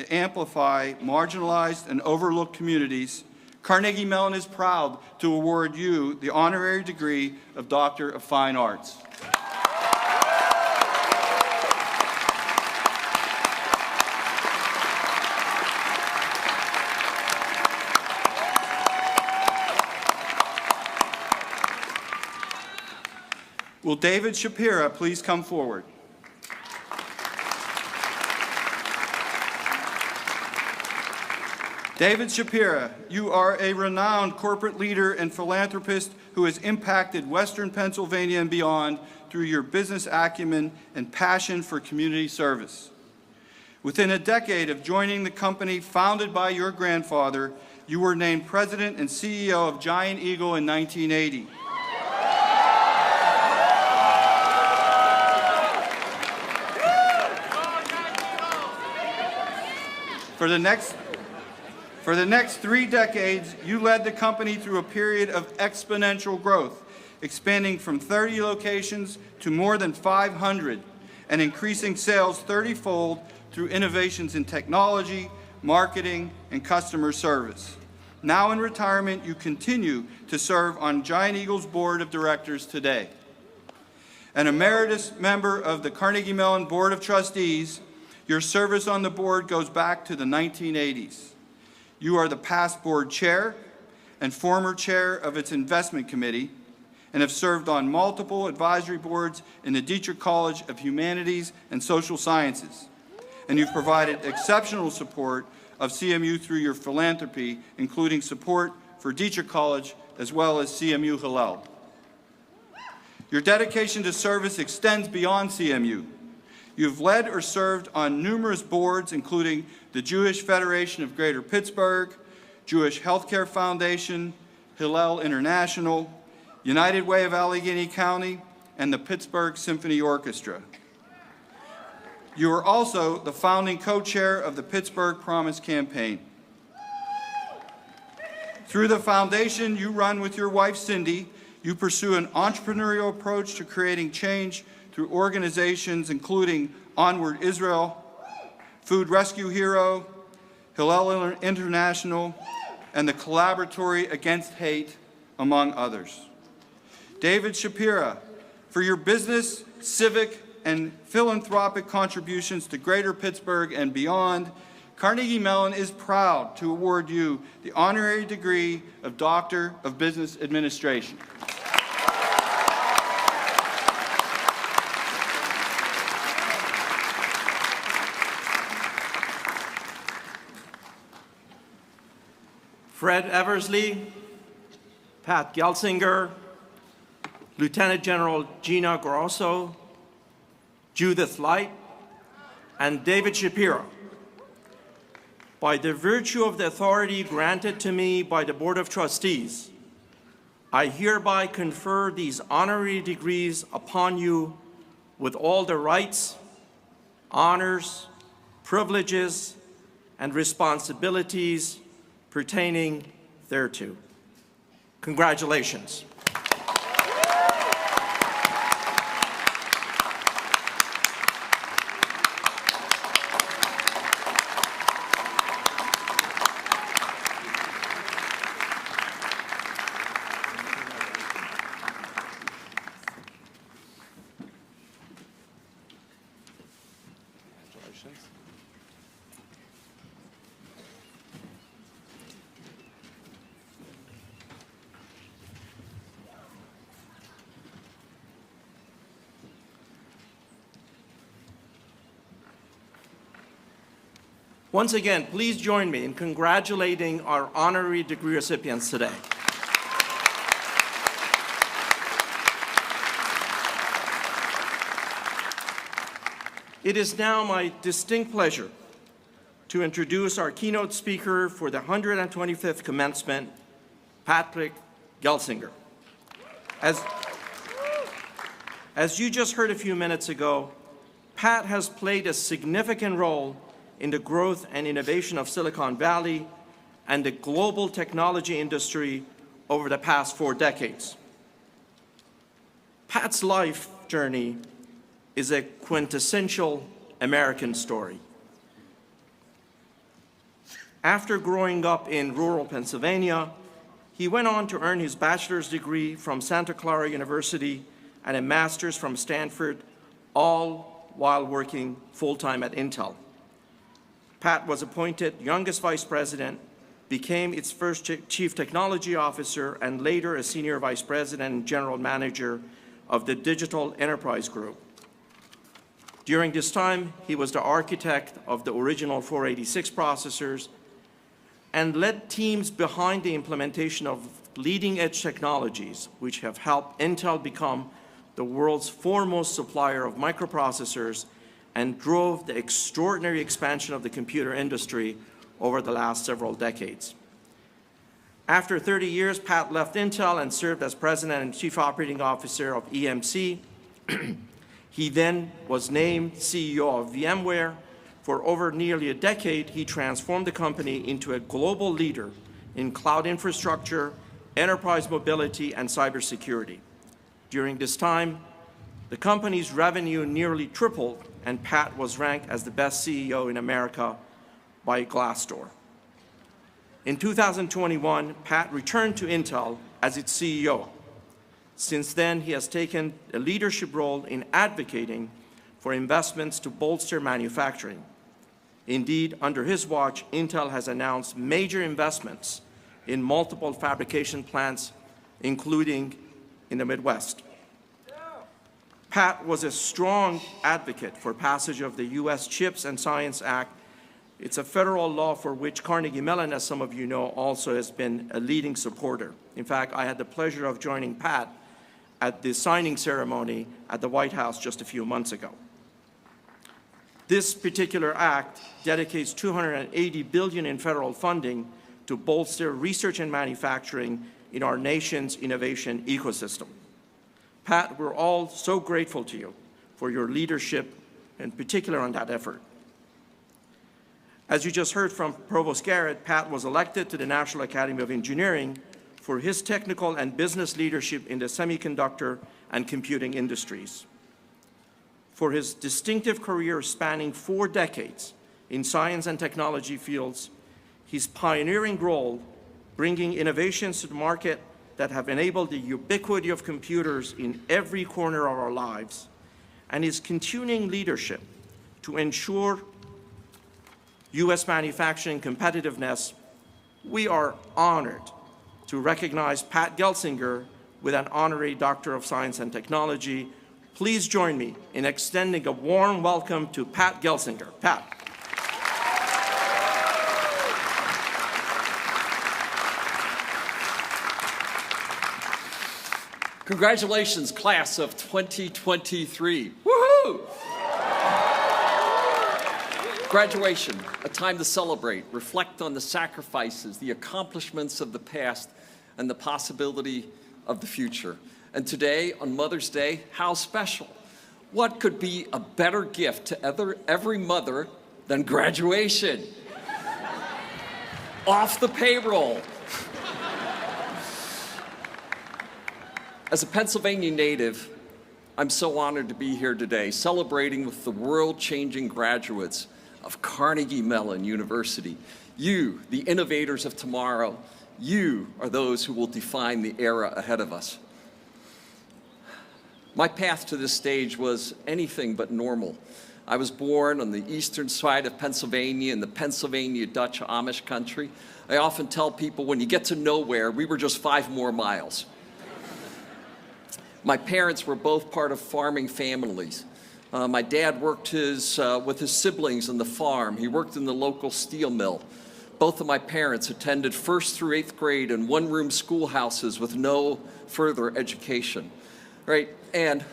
S9: amplify marginalized and overlooked communities, Carnegie Mellon is proud to award you the honorary degree of Doctor of Fine Arts. Will David Shapira please come forward? David Shapira, you are a renowned corporate leader and philanthropist who has impacted Western Pennsylvania and beyond through your business acumen and passion for community service. Within a decade of joining the company founded by your grandfather, you were named president and CEO of Giant Eagle in 1980. For the next 3 decades, you led the company through a period of exponential growth, expanding from 30 locations to more than 500, and increasing sales 30-fold through innovations in technology, marketing, and customer service. Now in retirement, you continue to serve on Giant Eagle's board of directors today. An emeritus member of the Carnegie Mellon Board of Trustees, your service on the board goes back to the 1980s. You are the past board chair and former chair of its investment committee and have served on multiple advisory boards in the Dietrich College of Humanities and Social Sciences. And you've provided exceptional support of CMU through your philanthropy, including support for Dietrich College as well as CMU Hillel. Your dedication to service extends beyond CMU. You've led or served on numerous boards, including the Jewish Federation of Greater Pittsburgh, Jewish Healthcare Foundation, Hillel International, United Way of Allegheny County, and the Pittsburgh Symphony Orchestra. You are also the founding co-chair of the Pittsburgh Promise Campaign. Through the foundation you run with your wife, Cindy, you pursue an entrepreneurial approach to creating change through organizations including Onward Israel, Food Rescue Hero, Hillel International, and the Collaboratory Against Hate, among others. David Shapira, for your business, civic, and philanthropic contributions to Greater Pittsburgh and beyond, Carnegie Mellon is proud to award you the honorary degree of Doctor of Business Administration.
S6: Fred Eversley, Pat Gelsinger, Lieutenant General Gina Grosso, Judith Light, and David Shapiro. By the virtue of the authority granted to me by the Board of Trustees, I hereby confer these honorary degrees upon you with all the rights, honors, privileges, and responsibilities pertaining thereto. Congratulations. Once again, please join me in congratulating our honorary degree recipients today. It is now my distinct pleasure to introduce our keynote speaker for the 125th commencement, Patrick Gelsinger. As you just heard a few minutes ago, Pat has played a significant role in the growth and innovation of Silicon Valley and the global technology industry over the past 4 decades. Pat's life journey is a quintessential American story. After growing up in rural Pennsylvania, he went on to earn his bachelor's degree from Santa Clara University and a master's from Stanford, all while working full-time at Intel. Pat was appointed youngest vice president, became its first chief technology officer, and later a senior vice president and general manager of the Digital Enterprise Group. During this time, he was the architect of the original 486 processors and led teams behind the implementation of leading-edge technologies, which have helped Intel become the world's foremost supplier of microprocessors and drove the extraordinary expansion of the computer industry over the last several decades. After 30 years, Pat left Intel and served as president and chief operating officer of EMC. He then was named CEO of VMware. For over nearly a decade, he transformed the company into a global leader in cloud infrastructure, enterprise mobility, and cybersecurity. During this time, the company's revenue nearly tripled, and Pat was ranked as the best CEO in America by Glassdoor. In 2021, Pat returned to Intel as its CEO. Since then, he has taken a leadership role in advocating for investments to bolster manufacturing. Indeed, under his watch, Intel has announced major investments in multiple fabrication plants, including in the Midwest. Pat was a strong advocate for passage of the U.S. CHIPS and Science Act. It's a federal law for which Carnegie Mellon, as some of you know, also has been a leading supporter. In fact, I had the pleasure of joining Pat at the signing ceremony at the White House just a few months ago. This particular act dedicates $280 billion in federal funding to bolster research and manufacturing in our nation's innovation ecosystem. Pat, we're all so grateful to you for your leadership, in particular on that effort. As you just heard from Provost Garrett, Pat was elected to the National Academy of Engineering for his technical and business leadership in the semiconductor and computing industries. For his distinctive career spanning 4 decades in science and technology fields, his pioneering role bringing innovations to the market that have enabled the ubiquity of computers in every corner of our lives, and his continuing leadership to ensure U.S. manufacturing competitiveness, we are honored to recognize Pat Gelsinger with an Honorary Doctor of Science and Technology. Please join me in extending a warm welcome to Pat Gelsinger. Pat.
S10: Congratulations, class of 2023. Woohoo! Graduation, a time to celebrate, reflect on the sacrifices, the accomplishments of the past, and the possibility of the future. And today, on Mother's Day, how special. What could be a better gift to every mother than graduation? Off the payroll. As a Pennsylvania native, I'm so honored to be here today, celebrating with the world-changing graduates of Carnegie Mellon University. You, the innovators of tomorrow, you are those who will define the era ahead of us. My path to this stage was anything but normal. I was born on the eastern side of Pennsylvania in the Pennsylvania Dutch Amish country. I often tell people when you get to nowhere, we were just 5 more miles. My parents were both part of farming families. My dad worked with his siblings on the farm. He worked in the local steel mill. Both of my parents attended 1st through 8th grade in one-room schoolhouses with no further education, right? And,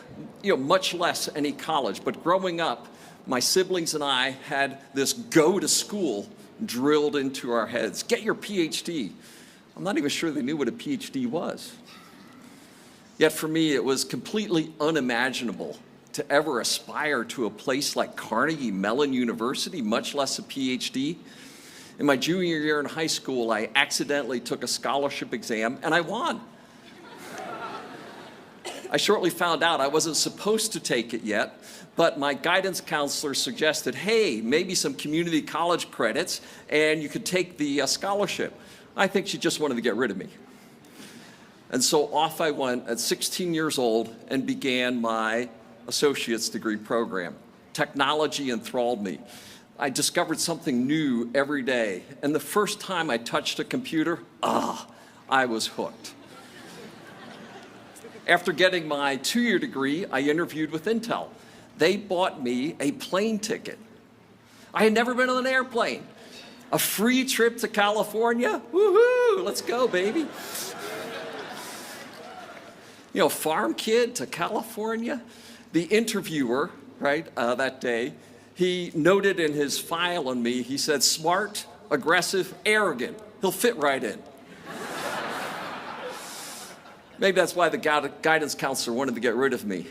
S10: much less any college. But growing up, my siblings and I had this go to school drilled into our heads. Get your PhD. I'm not even sure they knew what a PhD was. Yet for me, it was completely unimaginable to ever aspire to a place like Carnegie Mellon University, much less a PhD. In my junior year in high school, I accidentally took a scholarship exam and I won. I shortly found out I wasn't supposed to take it yet, but my guidance counselor suggested, hey, maybe some community college credits and you could take the scholarship. I think she just wanted to get rid of me. And so off I went at 16 years old and began my associate's degree program. Technology enthralled me. I discovered something new every day. And the first time I touched a computer, I was hooked. After getting my 2-year degree, I interviewed with Intel. They bought me a plane ticket. I had never been on an airplane. A free trip to California? Woohoo! Let's go, baby. You know, farm kid to California. The interviewer, right, that day, he noted in his file on me, he said, smart, aggressive, arrogant. He'll fit right in. Maybe that's why the guidance counselor wanted to get rid of me.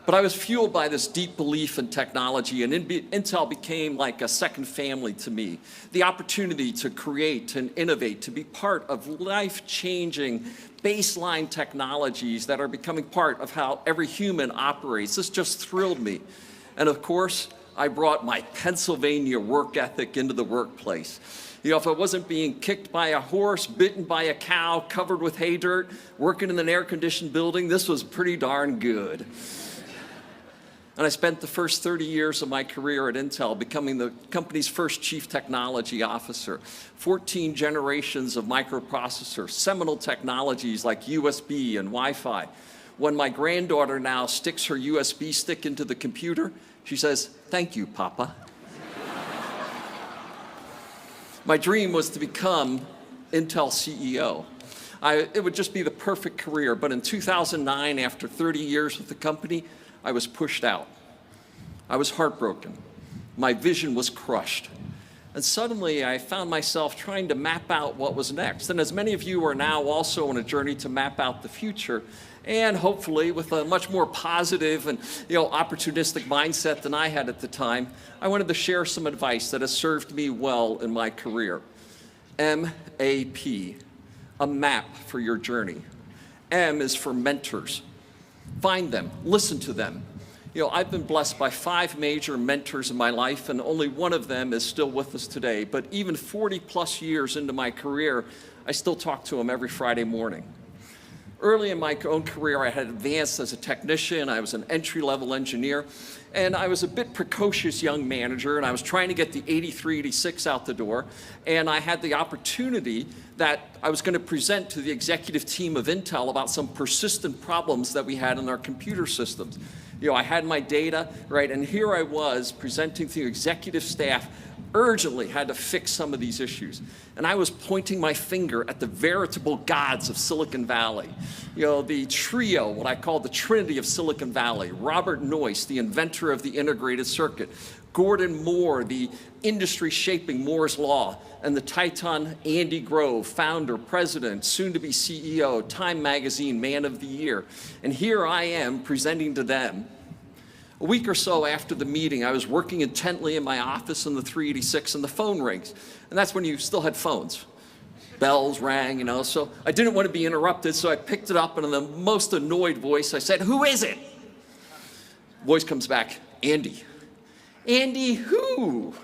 S10: But I was fueled by this deep belief in technology, and Intel became like a second family to me. The opportunity to create and innovate, to be part of life-changing baseline technologies that are becoming part of how every human operates. This just thrilled me. And of course, I brought my Pennsylvania work ethic into the workplace. You know, if I wasn't being kicked by a horse, bitten by a cow, covered with hay dirt, working in an air-conditioned building, this was pretty darn good. And I spent the first 30 years of my career at Intel becoming the company's first chief technology officer. 14 generations of microprocessors, seminal technologies like USB and Wi-Fi. When my granddaughter now sticks her USB stick into the computer, she says, "Thank you, Papa." My dream was to become Intel CEO. It would just be the perfect career, but in 2009, after 30 years with the company, I was pushed out. I was heartbroken. My vision was crushed. And suddenly I found myself trying to map out what was next. And as many of you are now also on a journey to map out the future, and hopefully with a much more positive and opportunistic mindset than I had at the time, I wanted to share some advice that has served me well in my career. MAP, a map for your journey. M is for mentors. Find them, listen to them. I've been blessed by 5 major mentors in my life, and only one of them is still with us today. But even 40 plus years into my career, I still talk to them every Friday morning. Early in my own career, I had advanced as a technician. I was an entry-level engineer, and I was a bit precocious young manager, and I was trying to get the 83, 86 out the door, and I had the opportunity that I was going to present to the executive team of Intel about some persistent problems that we had in our computer systems. I had my data, right, and here I was presenting to the executive staff, urgently had to fix some of these issues. And I was pointing my finger at the veritable gods of Silicon Valley. The trio, what I call the Trinity of Silicon Valley. Robert Noyce, the inventor of the integrated circuit. Gordon Moore, the industry shaping Moore's Law. And the Titan Andy Grove, founder, president, soon to be CEO, Time Magazine Man of the Year. And here I am presenting to them. A week or so after the meeting, I was working intently in my office in the 386 and the phone rings. And that's when you still had phones. Bells rang, so I didn't want to be interrupted, so I picked it up and in the most annoyed voice, I said, "Who is it?" Voice comes back, "Andy." "Andy who?"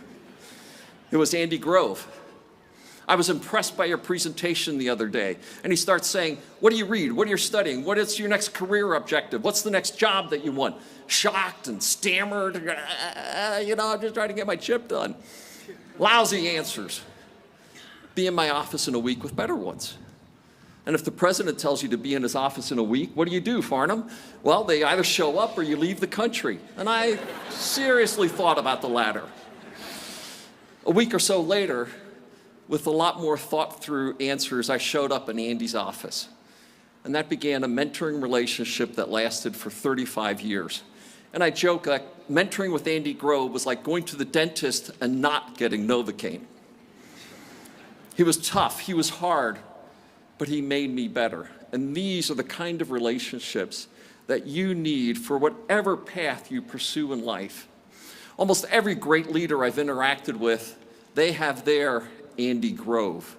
S10: It was Andy Grove. "I was impressed by your presentation the other day." And he starts saying, "What do you read? What are you studying? What is your next career objective? What's the next job that you want?" Shocked and stammered, I'm just trying to get my chip done. Lousy answers. Be in my office in a week with better ones. And if the president tells you to be in his office in a week, what do, Farnham? Well, they either show up or you leave the country. And I seriously thought about the latter. A week or so later, with a lot more thought-through answers, I showed up in Andy's office. And that began a mentoring relationship that lasted for 35 years. And I joke that mentoring with Andy Grove was like going to the dentist and not getting Novocaine. He was tough, he was hard, but he made me better. And these are the kind of relationships that you need for whatever path you pursue in life. Almost every great leader I've interacted with, they have their Andy Grove.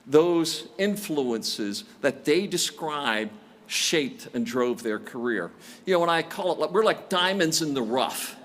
S10: Those influences that they describe shaped and drove their career. You know, when I call it, we're like diamonds in the rough,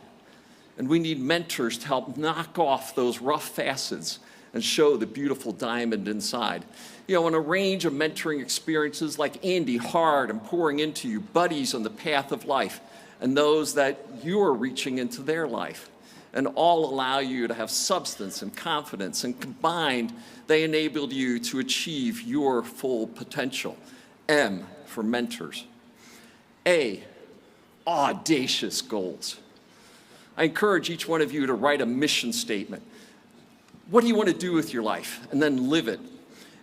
S10: and we need mentors to help knock off those rough facets and show the beautiful diamond inside. You know, in a range of mentoring experiences like Andy, hard and pouring into you, buddies on the path of life, and those that you are reaching into their life, and all allow you to have substance and confidence, and combined, they enabled you to achieve your full potential. M for mentors. A, audacious goals. I encourage each one of you to write a mission statement. What do you want to do with your life? And then live it.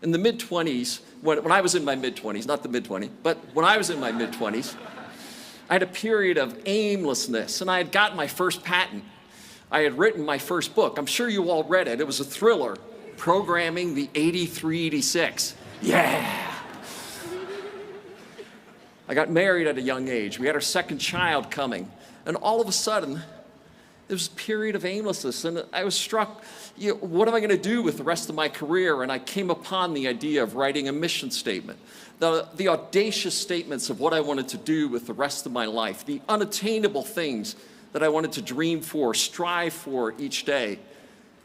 S10: In the mid-20s, when I was in my mid-20s, not the mid-20s, but when I was in my mid-20s, I had a period of aimlessness, and I had gotten my first patent. I had written my first book. I'm sure you all read it. It was a thriller, Programming the 8386. Yeah! I got married at a young age. We had our second child coming. And all of a sudden, there was a period of aimlessness. And I was struck, you know, what am I going to do with the rest of my career? And I came upon the idea of writing a mission statement. The audacious statements of what I wanted to do with the rest of my life. The unattainable things that I wanted to dream for, strive for each day.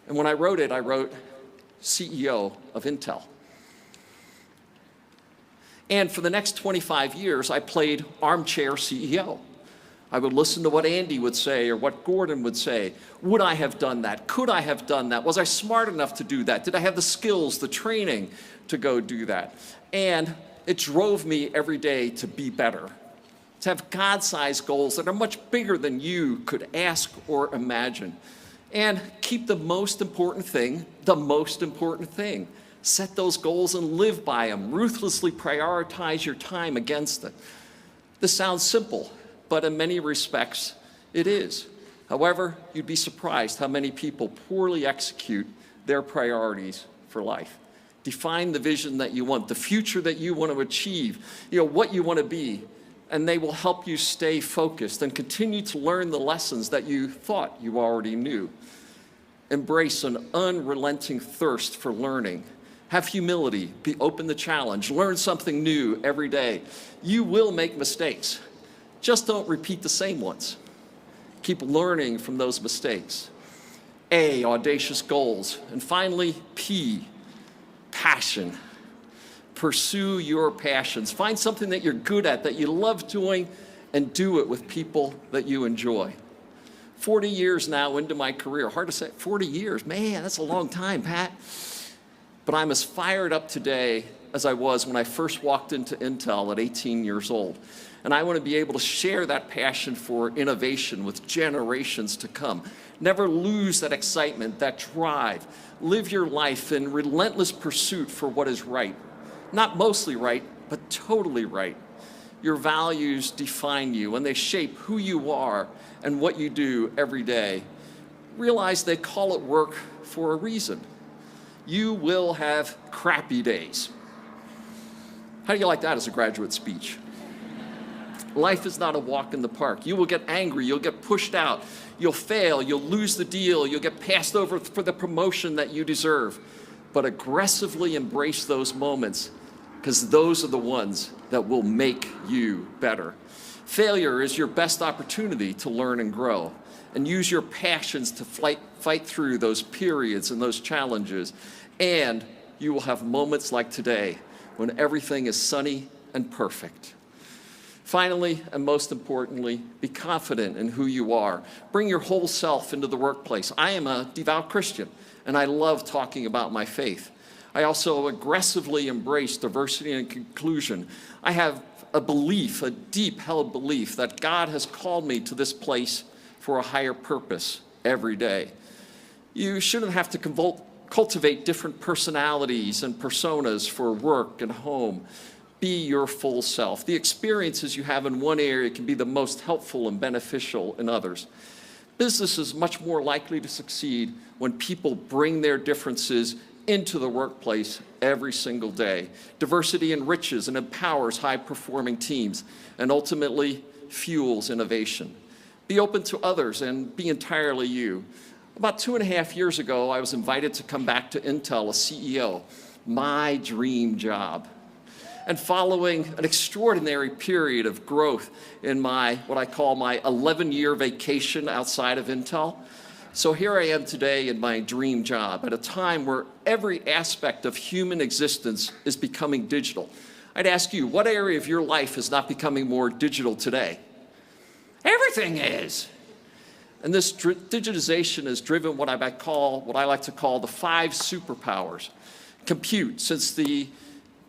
S10: And when I wrote it, I wrote CEO of Intel. And for the next 25 years, I played armchair CEO. I would listen to what Andy would say or what Gordon would say. Would I have done that? Could I have done that? Was I smart enough to do that? Did I have the skills, the training to go do that? And it drove me every day to be better, to have God-sized goals that are much bigger than you could ask or imagine. And keep the most important thing, the most important thing. Set those goals and live by them. Ruthlessly prioritize your time against it. This sounds simple, but in many respects, it is. However, you'd be surprised how many people poorly execute their priorities for life. Define the vision that you want, the future that you want to achieve, you know, what you want to be, and they will help you stay focused and continue to learn the lessons that you thought you already knew. Embrace an unrelenting thirst for learning. Have humility, be open to challenge, learn something new every day. You will make mistakes. Just don't repeat the same ones. Keep learning from those mistakes. A, audacious goals. And finally, P, passion. Pursue your passions. Find something that you're good at, that you love doing, and do it with people that you enjoy. 40 years now into my career. Hard to say, 40 years, man, that's a long time, Pat. But I'm as fired up today as I was when I first walked into Intel at 18 years old. And I want to be able to share that passion for innovation with generations to come. Never lose that excitement, that drive. Live your life in relentless pursuit for what is right. Not mostly right, but totally right. Your values define you, and they shape who you are and what you do every day. Realize they call it work for a reason. You will have crappy days. How do you like that as a graduate speech? Life is not a walk in the park. You will get angry, you'll get pushed out, you'll fail, you'll lose the deal, you'll get passed over for the promotion that you deserve. But aggressively embrace those moments, because those are the ones that will make you better. Failure is your best opportunity to learn and grow, and use your passions to fight through those periods and those challenges. And you will have moments like today when everything is sunny and perfect. Finally, and most importantly, be confident in who you are. Bring your whole self into the workplace. I am a devout Christian, and I love talking about my faith. I also aggressively embrace diversity and inclusion. I have a belief, a deep-held belief, that God has called me to this place for a higher purpose every day. You shouldn't have to cultivate different personalities and personas for work and home. Be your full self. The experiences you have in one area can be the most helpful and beneficial in others. Business is much more likely to succeed when people bring their differences into the workplace every single day. Diversity enriches and empowers high-performing teams and ultimately fuels innovation. Be open to others and be entirely you. About 2.5 years ago, I was invited to come back to Intel as CEO, my dream job. and following an extraordinary period of growth in what I call my 11-year vacation outside of Intel. So here I am today in my dream job at a time where every aspect of human existence is becoming digital. I'd ask you, what area of your life is not becoming more digital today? Everything is. And this digitization has driven what I like to call the 5 superpowers. Compute, since the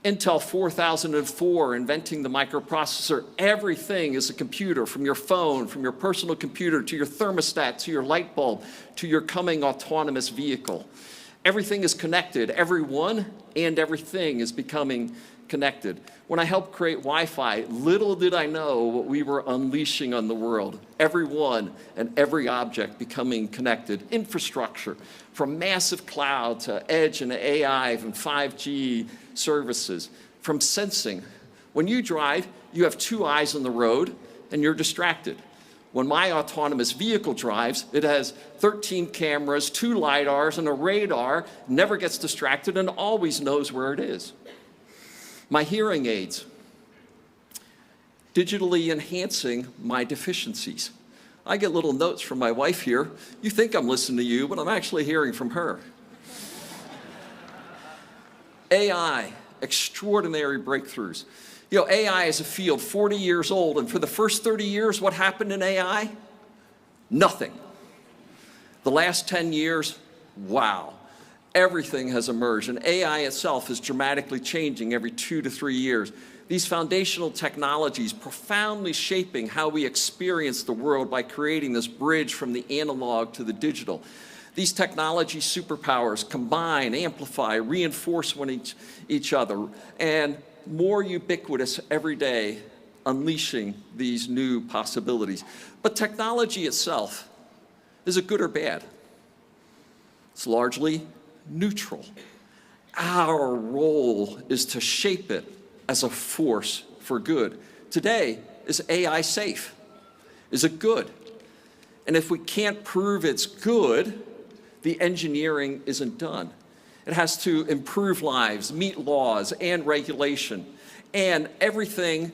S10: Intel 4004 inventing the microprocessor, everything is a computer, from your phone, from your personal computer, to your thermostat, to your light bulb, to your coming autonomous vehicle. Everything is connected. Everyone and everything is becoming connected. When I helped create Wi-Fi, little did I know what we were unleashing on the world. Everyone and every object becoming connected. Infrastructure, from massive cloud to edge and AI and 5G services. From sensing. When you drive, you have 2 eyes on the road and you're distracted. When my autonomous vehicle drives, it has 13 cameras, 2 LiDARs, and a radar, never gets distracted and always knows where it is. My hearing aids, digitally enhancing my deficiencies. I get little notes from my wife here. You think I'm listening to you, but I'm actually hearing from her. AI, extraordinary breakthroughs. You know, AI is a field 40 years old, and for the first 30 years, what happened in AI? Nothing. The last 10 years, wow. Everything has emerged, and AI itself is dramatically changing every 2 to 3 years. These foundational technologies profoundly shaping how we experience the world by creating this bridge from the analog to the digital. These technology superpowers combine, amplify, reinforce each other, and more ubiquitous every day, unleashing these new possibilities. But technology itself, is it good or bad? It's largely neutral. Our role is to shape it as a force for good. Today, is AI safe? Is it good? And if we can't prove it's good, the engineering isn't done. It has to improve lives, meet laws and regulation, and everything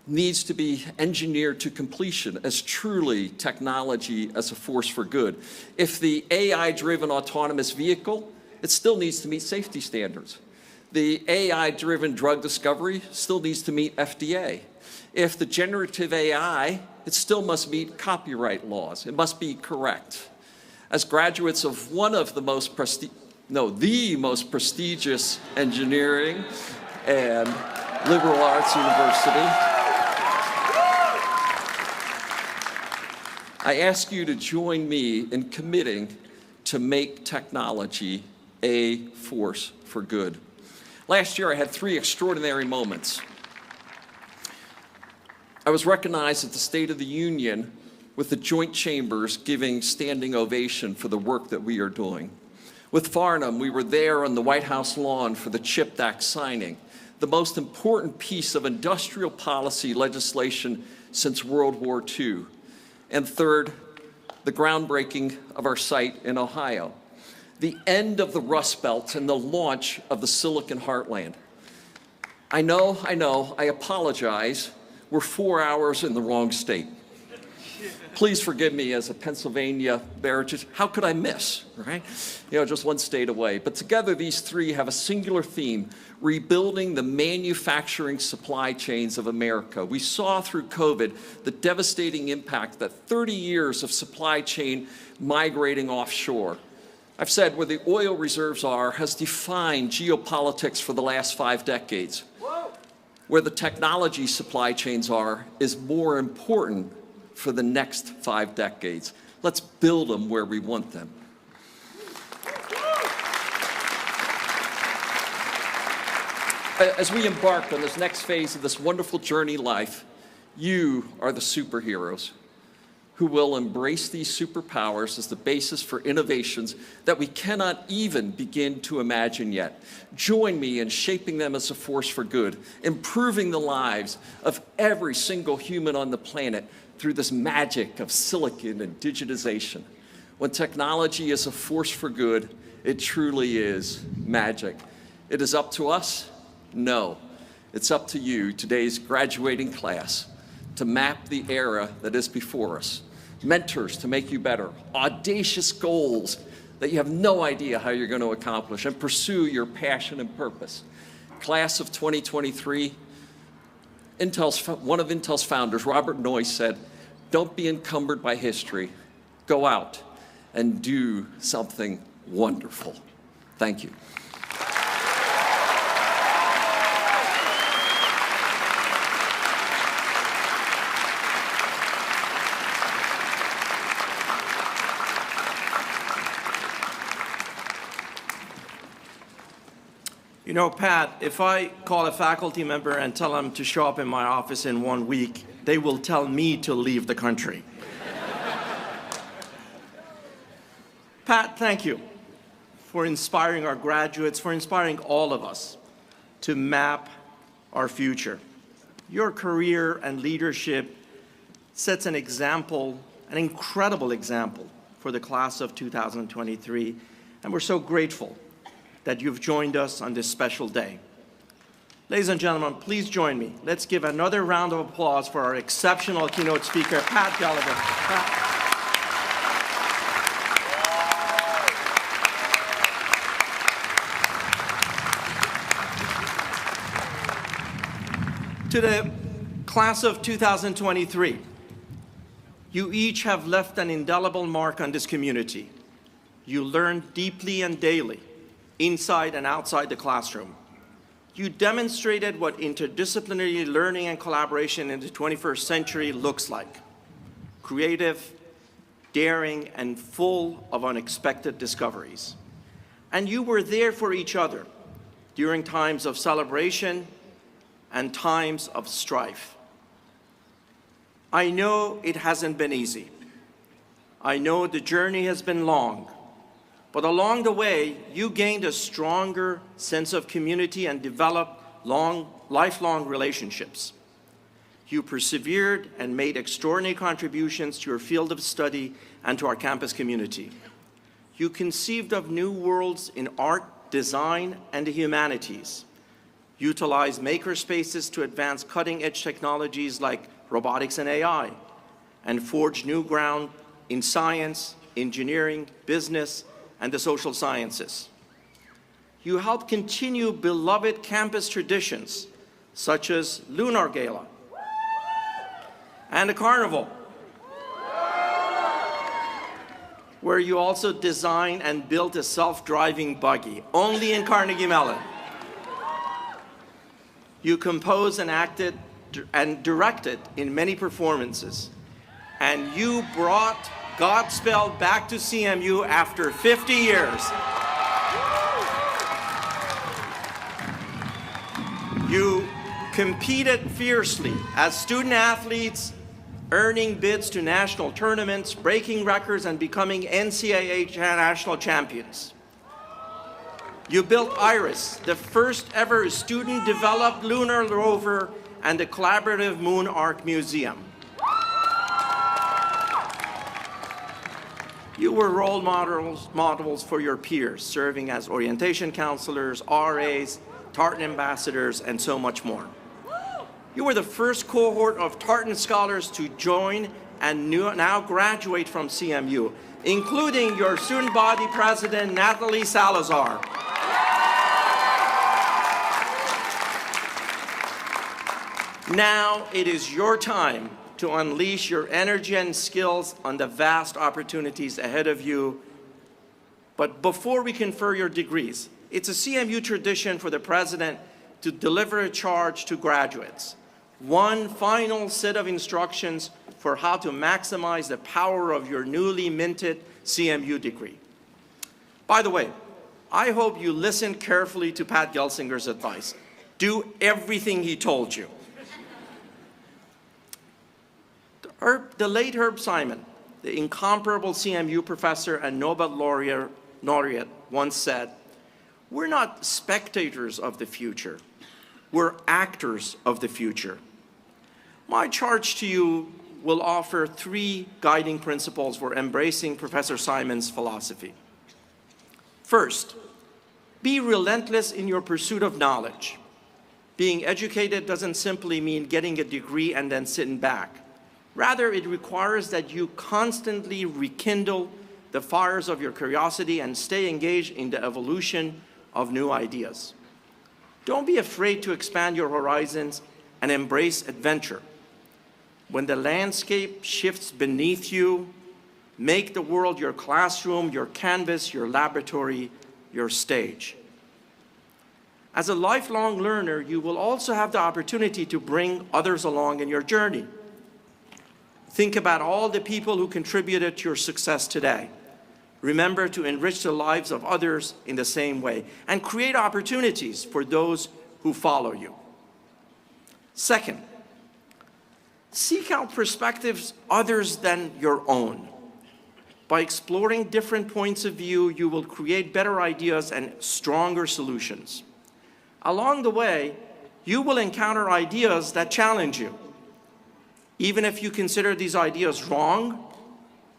S10: needs to be engineered to completion as truly technology as a force for good. If the AI-driven autonomous vehicle, it still needs to meet safety standards. The AI-driven drug discovery still needs to meet FDA. If the generative AI, it still must meet copyright laws. It must be correct. As graduates of one of the most prestigious engineering and liberal arts university, I ask you to join me in committing to make technology a force for good. Last year, I had 3 extraordinary moments. I was recognized at the State of the Union with the Joint Chambers giving standing ovation for the work that we are doing. With Farnham, we were there on the White House lawn for the CHIPS Act signing, the most important piece of industrial policy legislation since World War II. And third, the groundbreaking of our site in Ohio, the end of the Rust Belt and the launch of the Silicon Heartland. I know, I apologize. We're 4 hours in the wrong state. Please forgive me as a Pennsylvania bear. How could I miss, right? You know, just one state away. But together, these 3 have a singular theme: rebuilding the manufacturing supply chains of America. We saw through COVID the devastating impact that 30 years of supply chain migrating offshore. I've said where the oil reserves are has defined geopolitics for the last 5 decades. Whoa. Where the technology supply chains are is more important for the next 5 decades. Let's build them where we want them. As we embark on this next phase of this wonderful journey life, you are the superheroes who will embrace these superpowers as the basis for innovations that we cannot even begin to imagine yet. Join me in shaping them as a force for good, improving the lives of every single human on the planet through this magic of silicon and digitization. When technology is a force for good, it truly is magic. It is up to us? No. it's up to you, today's graduating class, to map the era that is before us. Mentors to make you better, audacious goals that you have no idea how you're going to accomplish, and pursue your passion and purpose. Class of 2023, one of Intel's founders, Robert Noyce, said, "Don't be encumbered by history. Go out and do something wonderful." Thank you.
S6: You know, Pat, if I call a faculty member and tell them to show up in my office in 1 week, they will tell me to leave the country. Pat, thank you for inspiring our graduates, for inspiring all of us to map our future. Your career and leadership sets an example, an incredible example for the class of 2023, and we're so grateful that you've joined us on this special day. Ladies and gentlemen, please join me. Let's give another round of applause for our exceptional keynote speaker, Pat Gallagher. Pat. To the class of 2023, you each have left an indelible mark on this community. You learned deeply and daily, inside and outside the classroom. You demonstrated what interdisciplinary learning and collaboration in the 21st century looks like. Creative, daring, and full of unexpected discoveries. And you were there for each other during times of celebration and times of strife. I know it hasn't been easy. I know the journey has been long. But along the way, you gained a stronger sense of community and developed lifelong relationships. You persevered and made extraordinary contributions to your field of study and to our campus community. You conceived of new worlds in art, design, and the humanities. Utilized makerspaces to advance cutting-edge technologies like robotics and AI, and forged new ground in science, engineering, business, and the social sciences. You helped continue beloved campus traditions, such as Lunar Gala and the Carnival, where you also designed and built a self-driving buggy, only in Carnegie Mellon. You composed and acted and directed in many performances, and you brought Godspell back to CMU after 50 years. You competed fiercely as student athletes, earning bids to national tournaments, breaking records, and becoming NCAA national champions. You built IRIS, the first ever student-developed lunar rover, and the collaborative Moon Arc Museum. You were role models for your peers, serving as orientation counselors, RAs, Tartan ambassadors, and so much more. You were the first cohort of Tartan scholars to join and now graduate from CMU, including your student body president, Natalie Salazar. Now it is your time to unleash your energy and skills on the vast opportunities ahead of you. But before we confer your degrees, it's a CMU tradition for the president to deliver a charge to graduates. One final set of instructions for how to maximize the power of your newly minted CMU degree. By the way, I hope you listened carefully to Pat Gelsinger's advice. Do everything he told you. The late Herb Simon, the incomparable CMU professor and Nobel laureate, once said, "We're not spectators of the future, we're actors of the future." My charge to you will offer 3 guiding principles for embracing Professor Simon's philosophy. First, be relentless in your pursuit of knowledge. Being educated doesn't simply mean getting a degree and then sitting back. Rather, it requires that you constantly rekindle the fires of your curiosity and stay engaged in the evolution of new ideas. Don't be afraid to expand your horizons and embrace adventure. When the landscape shifts beneath you, make the world your classroom, your canvas, your laboratory, your stage. As a lifelong learner, you will also have the opportunity to bring others along in your journey. Think about all the people who contributed to your success today. Remember to enrich the lives of others in the same way and create opportunities for those who follow you. Second, seek out perspectives others than your own. By exploring different points of view, you will create better ideas and stronger solutions. Along the way, you will encounter ideas that challenge you. Even if you consider these ideas wrong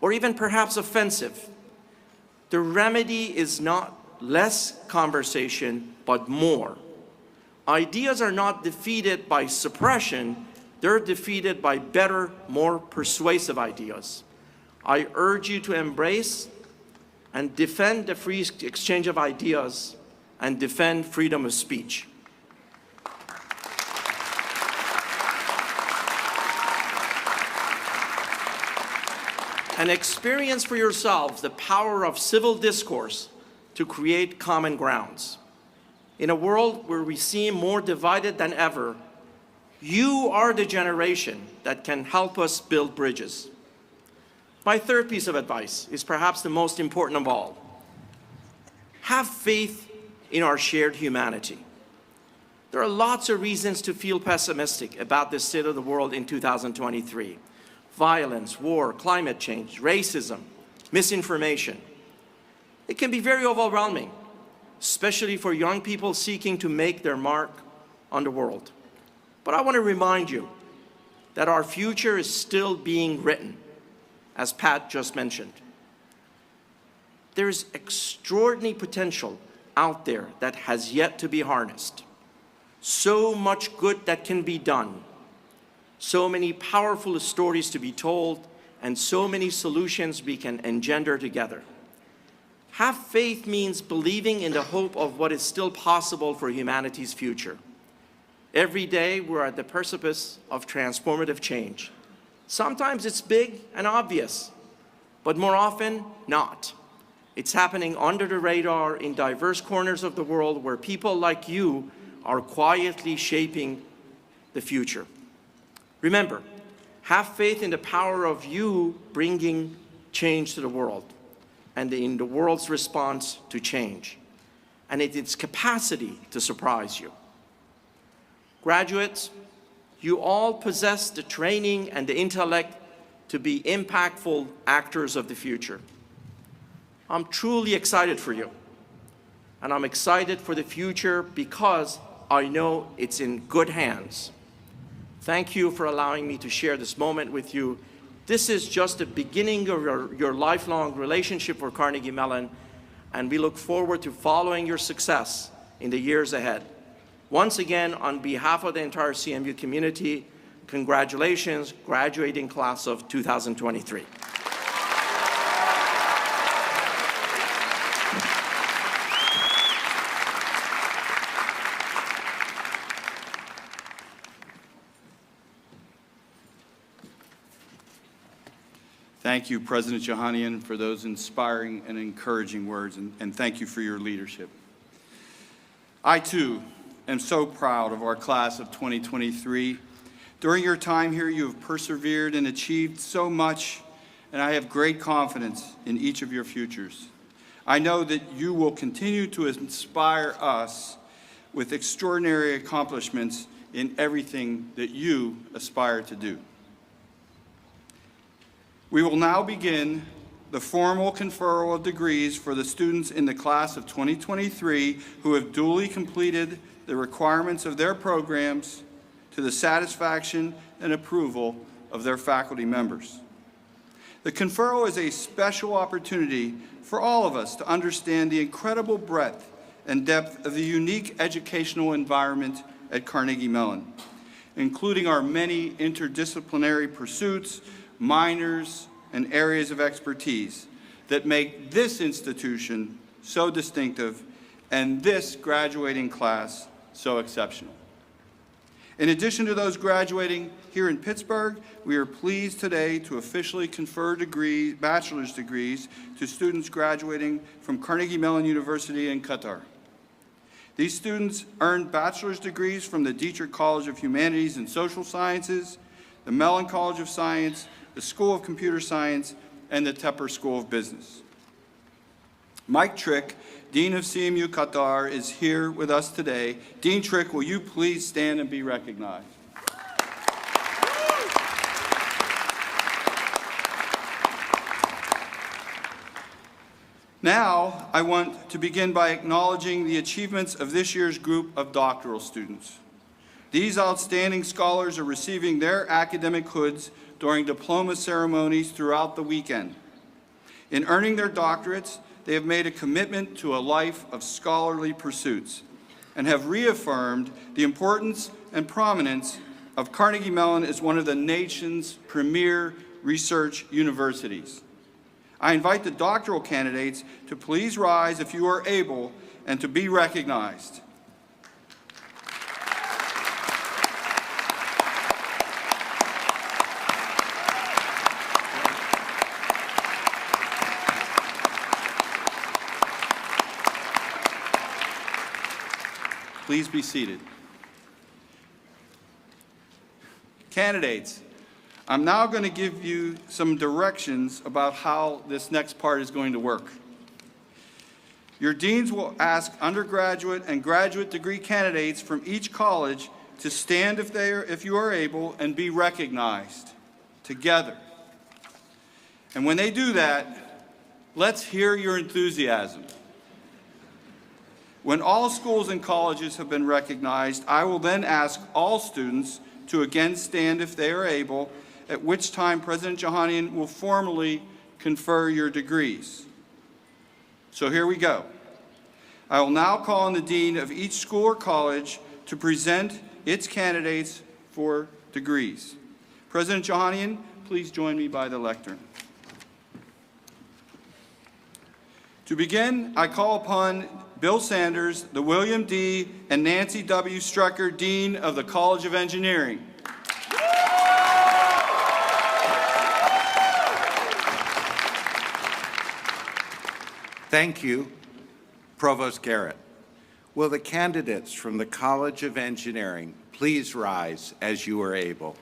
S6: or even perhaps offensive, the remedy is not less conversation, but more. Ideas are not defeated by suppression, they're defeated by better, more persuasive ideas. I urge you to embrace and defend the free exchange of ideas and defend freedom of speech. And experience for yourselves the power of civil discourse to create common grounds. In a world where we seem more divided than ever, you are the generation that can help us build bridges. My third piece of advice is perhaps the most important of all. Have faith in our shared humanity. There are lots of reasons to feel pessimistic about the state of the world in 2023. Violence, war, climate change, racism, misinformation. It can be very overwhelming, especially for young people seeking to make their mark on the world. But I want to remind you that our future is still being written, as Pat just mentioned. There is extraordinary potential out there that has yet to be harnessed. So much good that can be done. So many powerful stories to be told, and so many solutions we can engender together. Have faith means believing in the hope of what is still possible for humanity's future. Every day, we're at the precipice of transformative change. Sometimes it's big and obvious, but more often, not. It's happening under the radar in diverse corners of the world where people like you are quietly shaping the future. Remember, have faith in the power of you bringing change to the world and in the world's response to change and in its capacity to surprise you. Graduates, you all possess the training and the intellect to be impactful actors of the future. I'm truly excited for you, and I'm excited for the future because I know it's in good hands. Thank you for allowing me to share this moment with you. This is just the beginning of your lifelong relationship with Carnegie Mellon, and we look forward to following your success in the years ahead. Once again, on behalf of the entire CMU community, congratulations, graduating class of 2023.
S9: Thank you, President Johanian, for those inspiring and encouraging words, and thank you for your leadership. I, too, am so proud of our class of 2023. During your time here, you have persevered and achieved so much, and I have great confidence in each of your futures. I know that you will continue to inspire us with extraordinary accomplishments in everything that you aspire to do. We will now begin the formal conferral of degrees for the students in the class of 2023 who have duly completed the requirements of their programs to the satisfaction and approval of their faculty members. The conferral is a special opportunity for all of us to understand the incredible breadth and depth of the unique educational environment at Carnegie Mellon, including our many interdisciplinary pursuits, minors, and areas of expertise that make this institution so distinctive and this graduating class so exceptional. In addition to those graduating here in Pittsburgh, we are pleased today to officially confer bachelor's degrees to students graduating from Carnegie Mellon University in Qatar. These students earned bachelor's degrees from the Dietrich College of Humanities and Social Sciences, the Mellon College of Science, the School of Computer Science, and the Tepper School of Business. Mike Trick, Dean of CMU Qatar, is here with us today. Dean Trick, will you please stand and be recognized? Now, I want to begin by acknowledging the achievements of this year's group of doctoral students. These outstanding scholars are receiving their academic hoods during diploma ceremonies throughout the weekend. In earning their doctorates, they have made a commitment to a life of scholarly pursuits and have reaffirmed the importance and prominence of Carnegie Mellon as one of the nation's premier research universities. I invite the doctoral candidates to please rise if you are able and to be recognized. Please be seated. Candidates, I'm now going to give you some directions about how this next part is going to work. Your deans will ask undergraduate and graduate degree candidates from each college to stand if you are able and be recognized together. And when they do that, let's hear your enthusiasm. When all schools and colleges have been recognized, I will then ask all students to again stand if they are able, at which time President Johanian will formally confer your degrees. So here we go. I will now call on the dean of each school or college to present its candidates for degrees. President Johanian, please join me by the lectern. To begin, I call upon Bill Sanders, the William D. and Nancy W. Strucker Dean of the College of Engineering.
S11: Thank you, Provost Garrett. Will the candidates from the College of Engineering please rise as you are able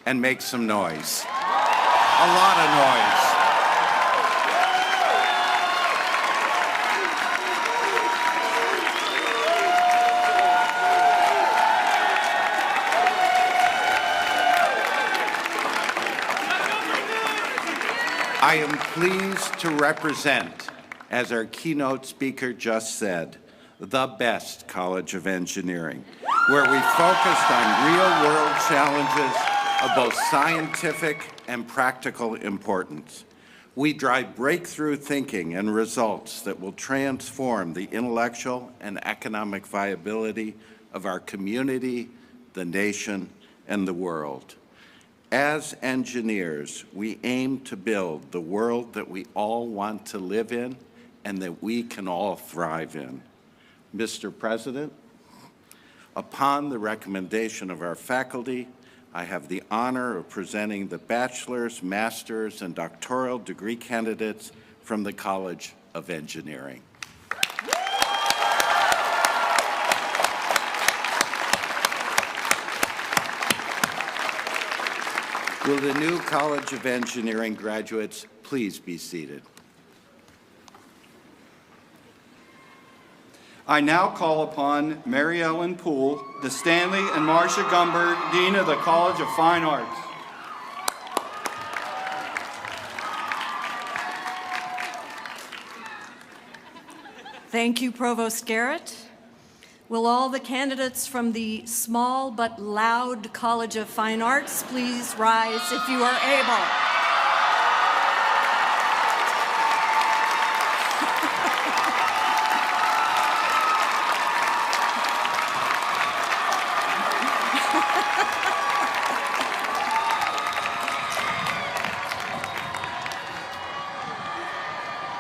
S11: and make some noise? A lot of noise. I am pleased to represent, as our keynote speaker just said, the best College of Engineering, where we focused on real-world challenges of both scientific and practical importance. We drive breakthrough thinking and results that will transform the intellectual and economic viability of our community, the nation, and the world. As engineers, we aim to build the world that we all want to live in and that we can all thrive in. Mr. President, upon the recommendation of our faculty, I have the honor of presenting the bachelor's, master's, and doctoral degree candidates from the College of Engineering. Will the new College of Engineering graduates please be seated?
S9: I now call upon Mary Ellen Poole, the Stanley and Marcia Gumberg Dean of the College of Fine Arts.
S12: Thank you, Provost Garrett. Will all the candidates from the small but loud College of Fine Arts please rise if you are able?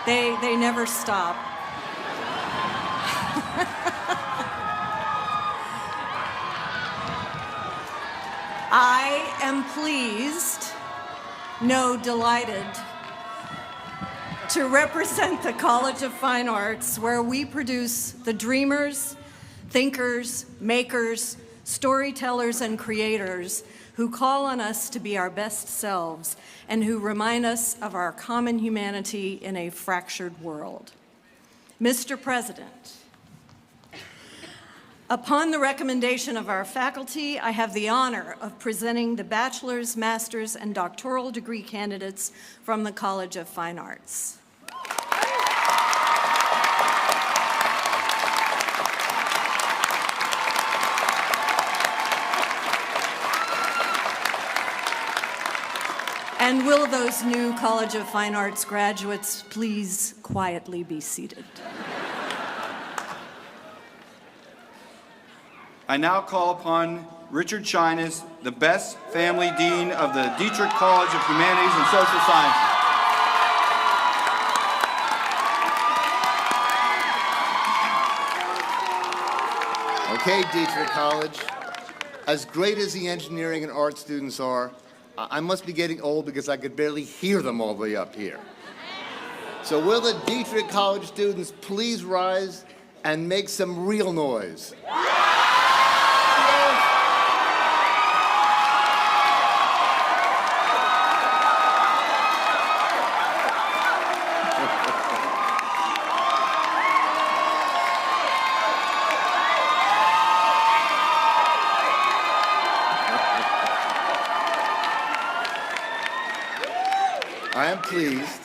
S12: They never stop. I am pleased, no, delighted, to represent the College of Fine Arts, where we produce the dreamers, thinkers, makers, storytellers, and creators who call on us to be our best selves and who remind us of our common humanity in a fractured world. Mr. President, upon the recommendation of our faculty, I have the honor of presenting the bachelor's, master's, and doctoral degree candidates from the College of Fine Arts. And will those new College of Fine Arts graduates please quietly be seated?
S9: I now call upon Richard Shines, the Best Family Dean of the Dietrich College of Humanities and Social Sciences.
S13: Okay, Dietrich College, as great as the engineering and art students are, I must be getting old because I could barely hear them all the way up here. So will the Dietrich College students please rise and make some real noise? I am pleased.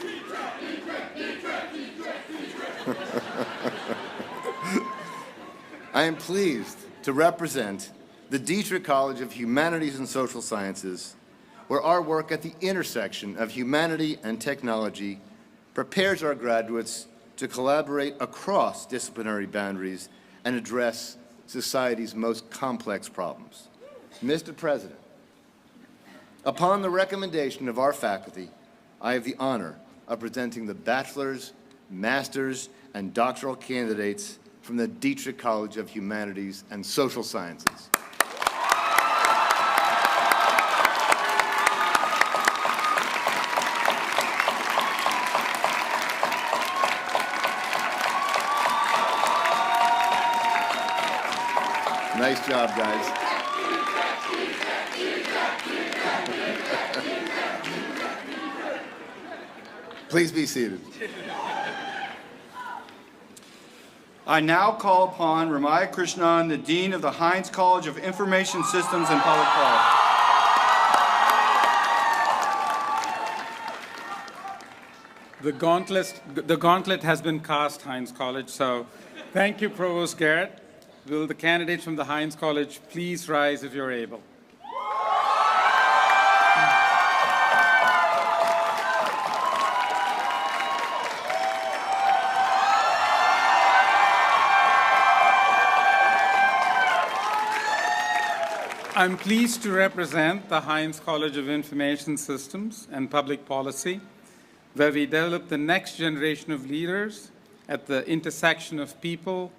S13: I am pleased to represent the Dietrich College of Humanities and Social Sciences, where our work at the intersection of humanity and technology prepares our graduates to collaborate across disciplinary boundaries and address society's most complex problems. Mr. President, upon the recommendation of our faculty, I have the honor of presenting the bachelor's, master's, and doctoral candidates from the Dietrich College of Humanities and Social Sciences. Nice job, guys. Please be seated.
S9: I now call upon Ramaya Krishnan, the Dean of the Heinz College of Information Systems and Public Policy.
S14: The gauntlet has been cast, Heinz College, so thank you, Provost Garrett. Will the candidates from the Heinz College please rise if you're able? I'm pleased to represent the Heinz College of Information Systems and Public Policy, where we develop the next generation of leaders at the intersection of people,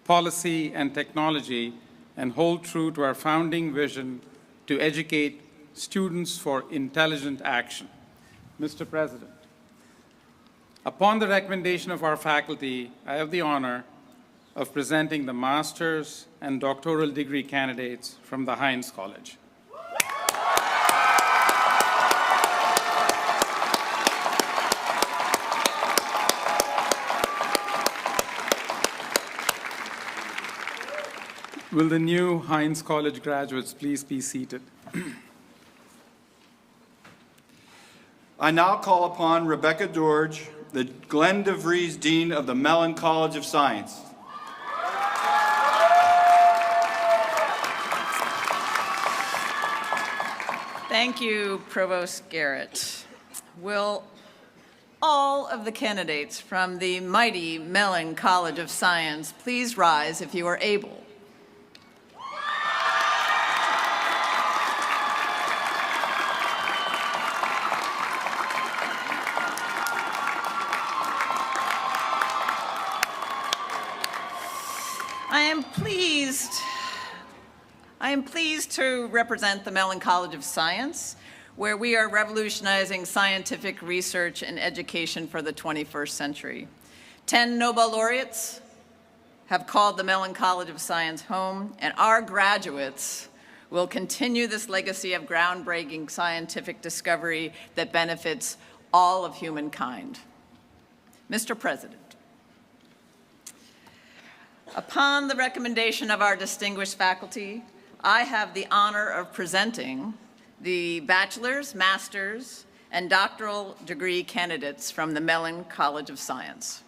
S14: policy, and technology, and hold true to our founding vision to educate students for intelligent action. Mr. President, upon the recommendation of our faculty, I have the honor of presenting the master's and doctoral degree candidates from the Heinz College. Will the new Heinz College graduates please be seated?
S9: I now call upon Rebecca George, the Glenn DeVries Dean of the Mellon College of Science.
S15: Thank you, Provost Garrett. Will all of the candidates from the mighty Mellon College of Science please rise if you are able? I am pleased to represent the Mellon College of Science, where we are revolutionizing scientific research and education for the 21st century. 10 Nobel laureates have called the Mellon College of Science home, and our graduates will continue this legacy of groundbreaking scientific discovery that benefits all of humankind. Mr. President, upon the recommendation of our distinguished faculty, I have the honor of presenting the bachelor's, master's, and doctoral degree candidates from the Mellon College of Science.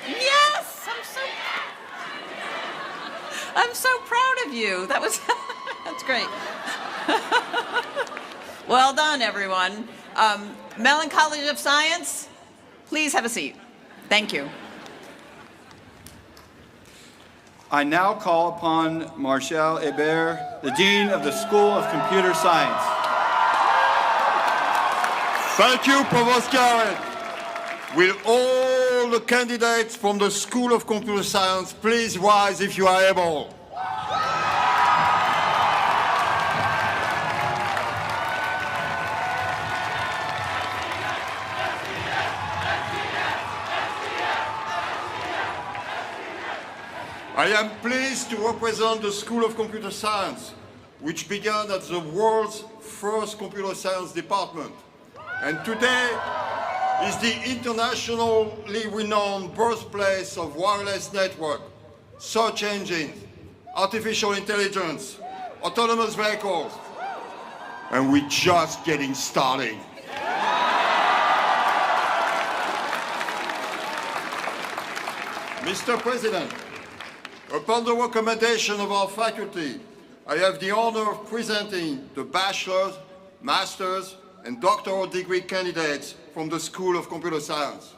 S15: Yes, I'm so proud of you. That's great. Well done, everyone. Mellon College of Science, please have a seat. Thank you.
S9: I now call upon Marshall Hébert, the Dean of the School of Computer Science.
S16: Thank you, Provost Garrett. Will all the candidates from the School of Computer Science please rise if you are able? I am pleased to represent the School of Computer Science, which began as the world's first computer science department, and today is the internationally renowned birthplace of wireless network, search engines, artificial intelligence, autonomous vehicles, and we're just getting started. Mr. President, upon the recommendation of our faculty, I have the honor of presenting the bachelor's, master's, and doctoral degree candidates from the School of Computer Science.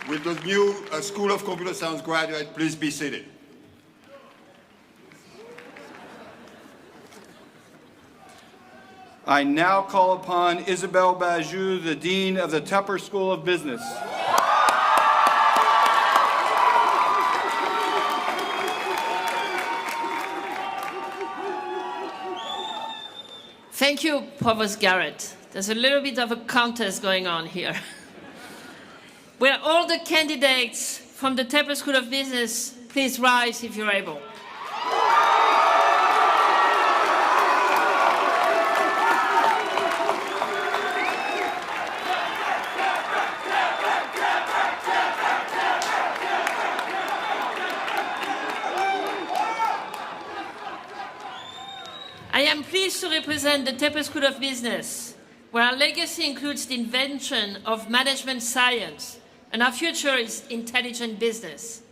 S16: Will the new School of Computer Science graduate please be seated?
S9: I now call upon Isabelle Bajou, the Dean of the Tepper School of Business.
S17: Thank you, Provost Garrett. There's a little bit of a contest going on here. Will all the candidates from the Tepper School of Business please rise if you're able? I am pleased to represent the Tepper School of Business, where our legacy includes the invention of management science, and our future is intelligent business.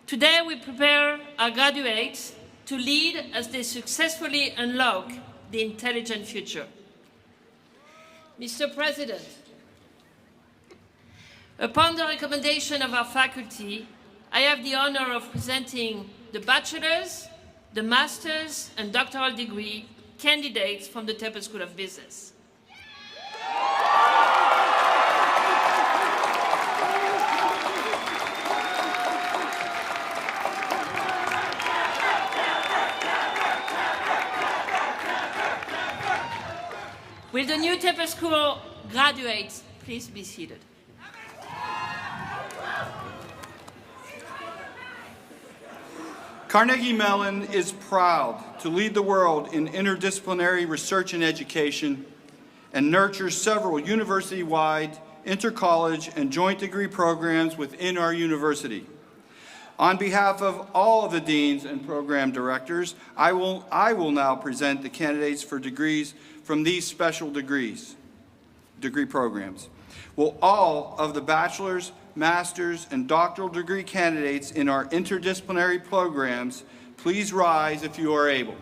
S17: Today, we prepare our graduates to lead as they successfully unlock the intelligent future. Mr. President, upon the recommendation of our faculty, I have the honor of presenting the bachelor's, the master's, and doctoral degree candidates from the Tepper School of Business. Will the new Tepper School graduates please be seated?
S9: Carnegie Mellon is proud to lead the world in interdisciplinary research and education and nurtures several university-wide, inter-college, and joint degree programs within our university. On behalf of all of the deans and program directors, I will now present the candidates for degrees from these special degree programs. Will all of the bachelor's, master's, and doctoral degree candidates in our interdisciplinary programs please rise if you are able?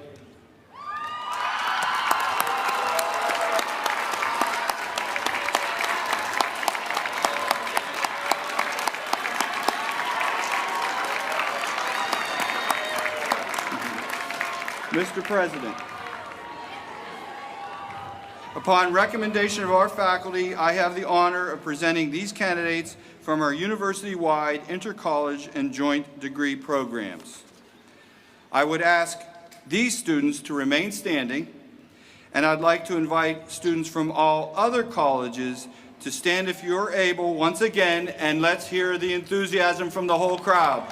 S9: Mr. President, upon recommendation of our faculty, I have the honor of presenting these candidates from our university-wide inter-college and joint degree programs. I would ask these students to remain standing, and I'd like to invite students from all other colleges to stand if you're able once again, and let's hear the enthusiasm from the whole crowd.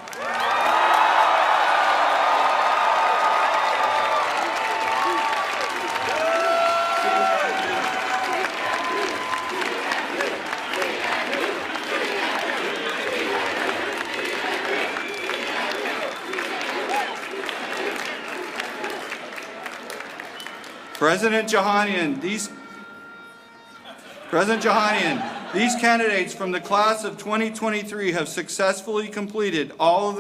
S9: President Jahanian, these candidates from the class of 2023 have successfully completed all of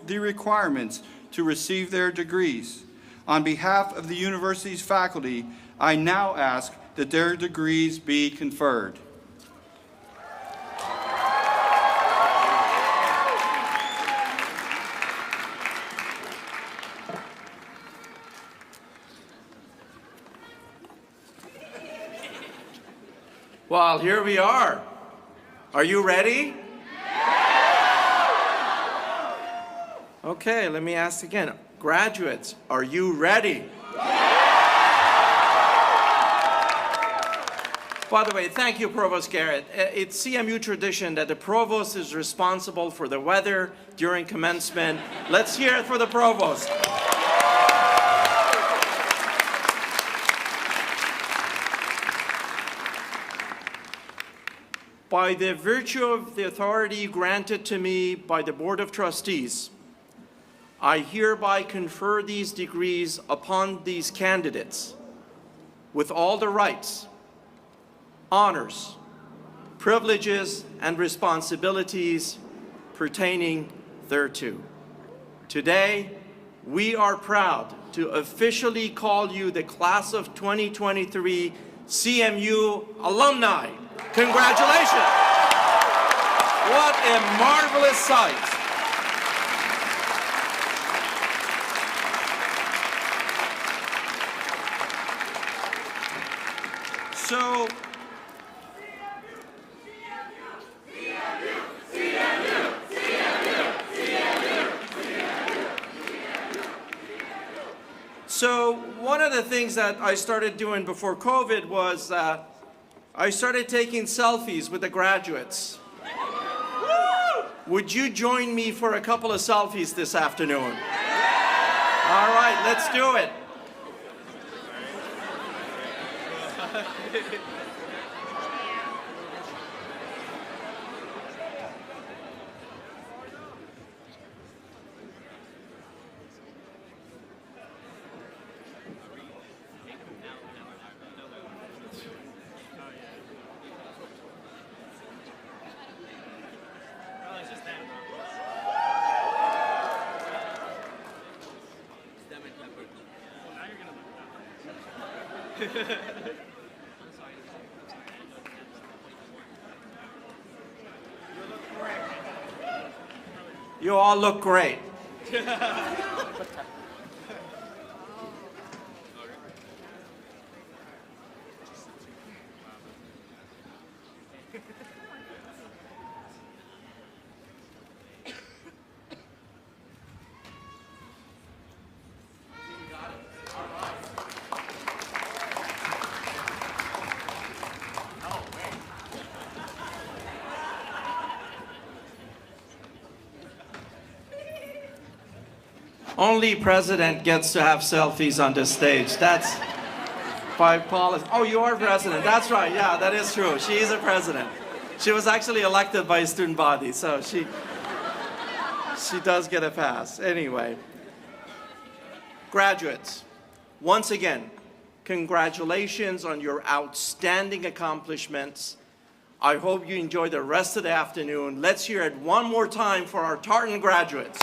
S9: the requirements to receive their degrees. On behalf of the university's faculty, I now ask that their degrees be conferred.
S6: Well, here we are. Are you ready? Okay, let me ask again. Graduates, are you ready? By the way, thank you, Provost Garrett. It's CMU tradition that the provost is responsible for the weather during commencement. Let's hear it for the provost. By the virtue of the authority granted to me by the Board of Trustees, I hereby confer these degrees upon these candidates with all the rights, honors, privileges, and responsibilities pertaining thereto. Today, we are proud to officially call you the class of 2023 CMU alumni. Congratulations! What a marvelous sight. So one of the things that I started doing before COVID was I started taking selfies with the graduates. Would you join me for a couple of selfies this afternoon? All right, let's do it. You all look great. Only president gets to have selfies on this stage. That's by policy. Oh, you are president. That's right. Yeah, that is true. She is a president. She was actually elected by a student body, so she does get a pass. Anyway, graduates, once again, congratulations on your outstanding accomplishments. I hope you enjoy the rest of the afternoon. Let's hear it one more time for our Tartan graduates.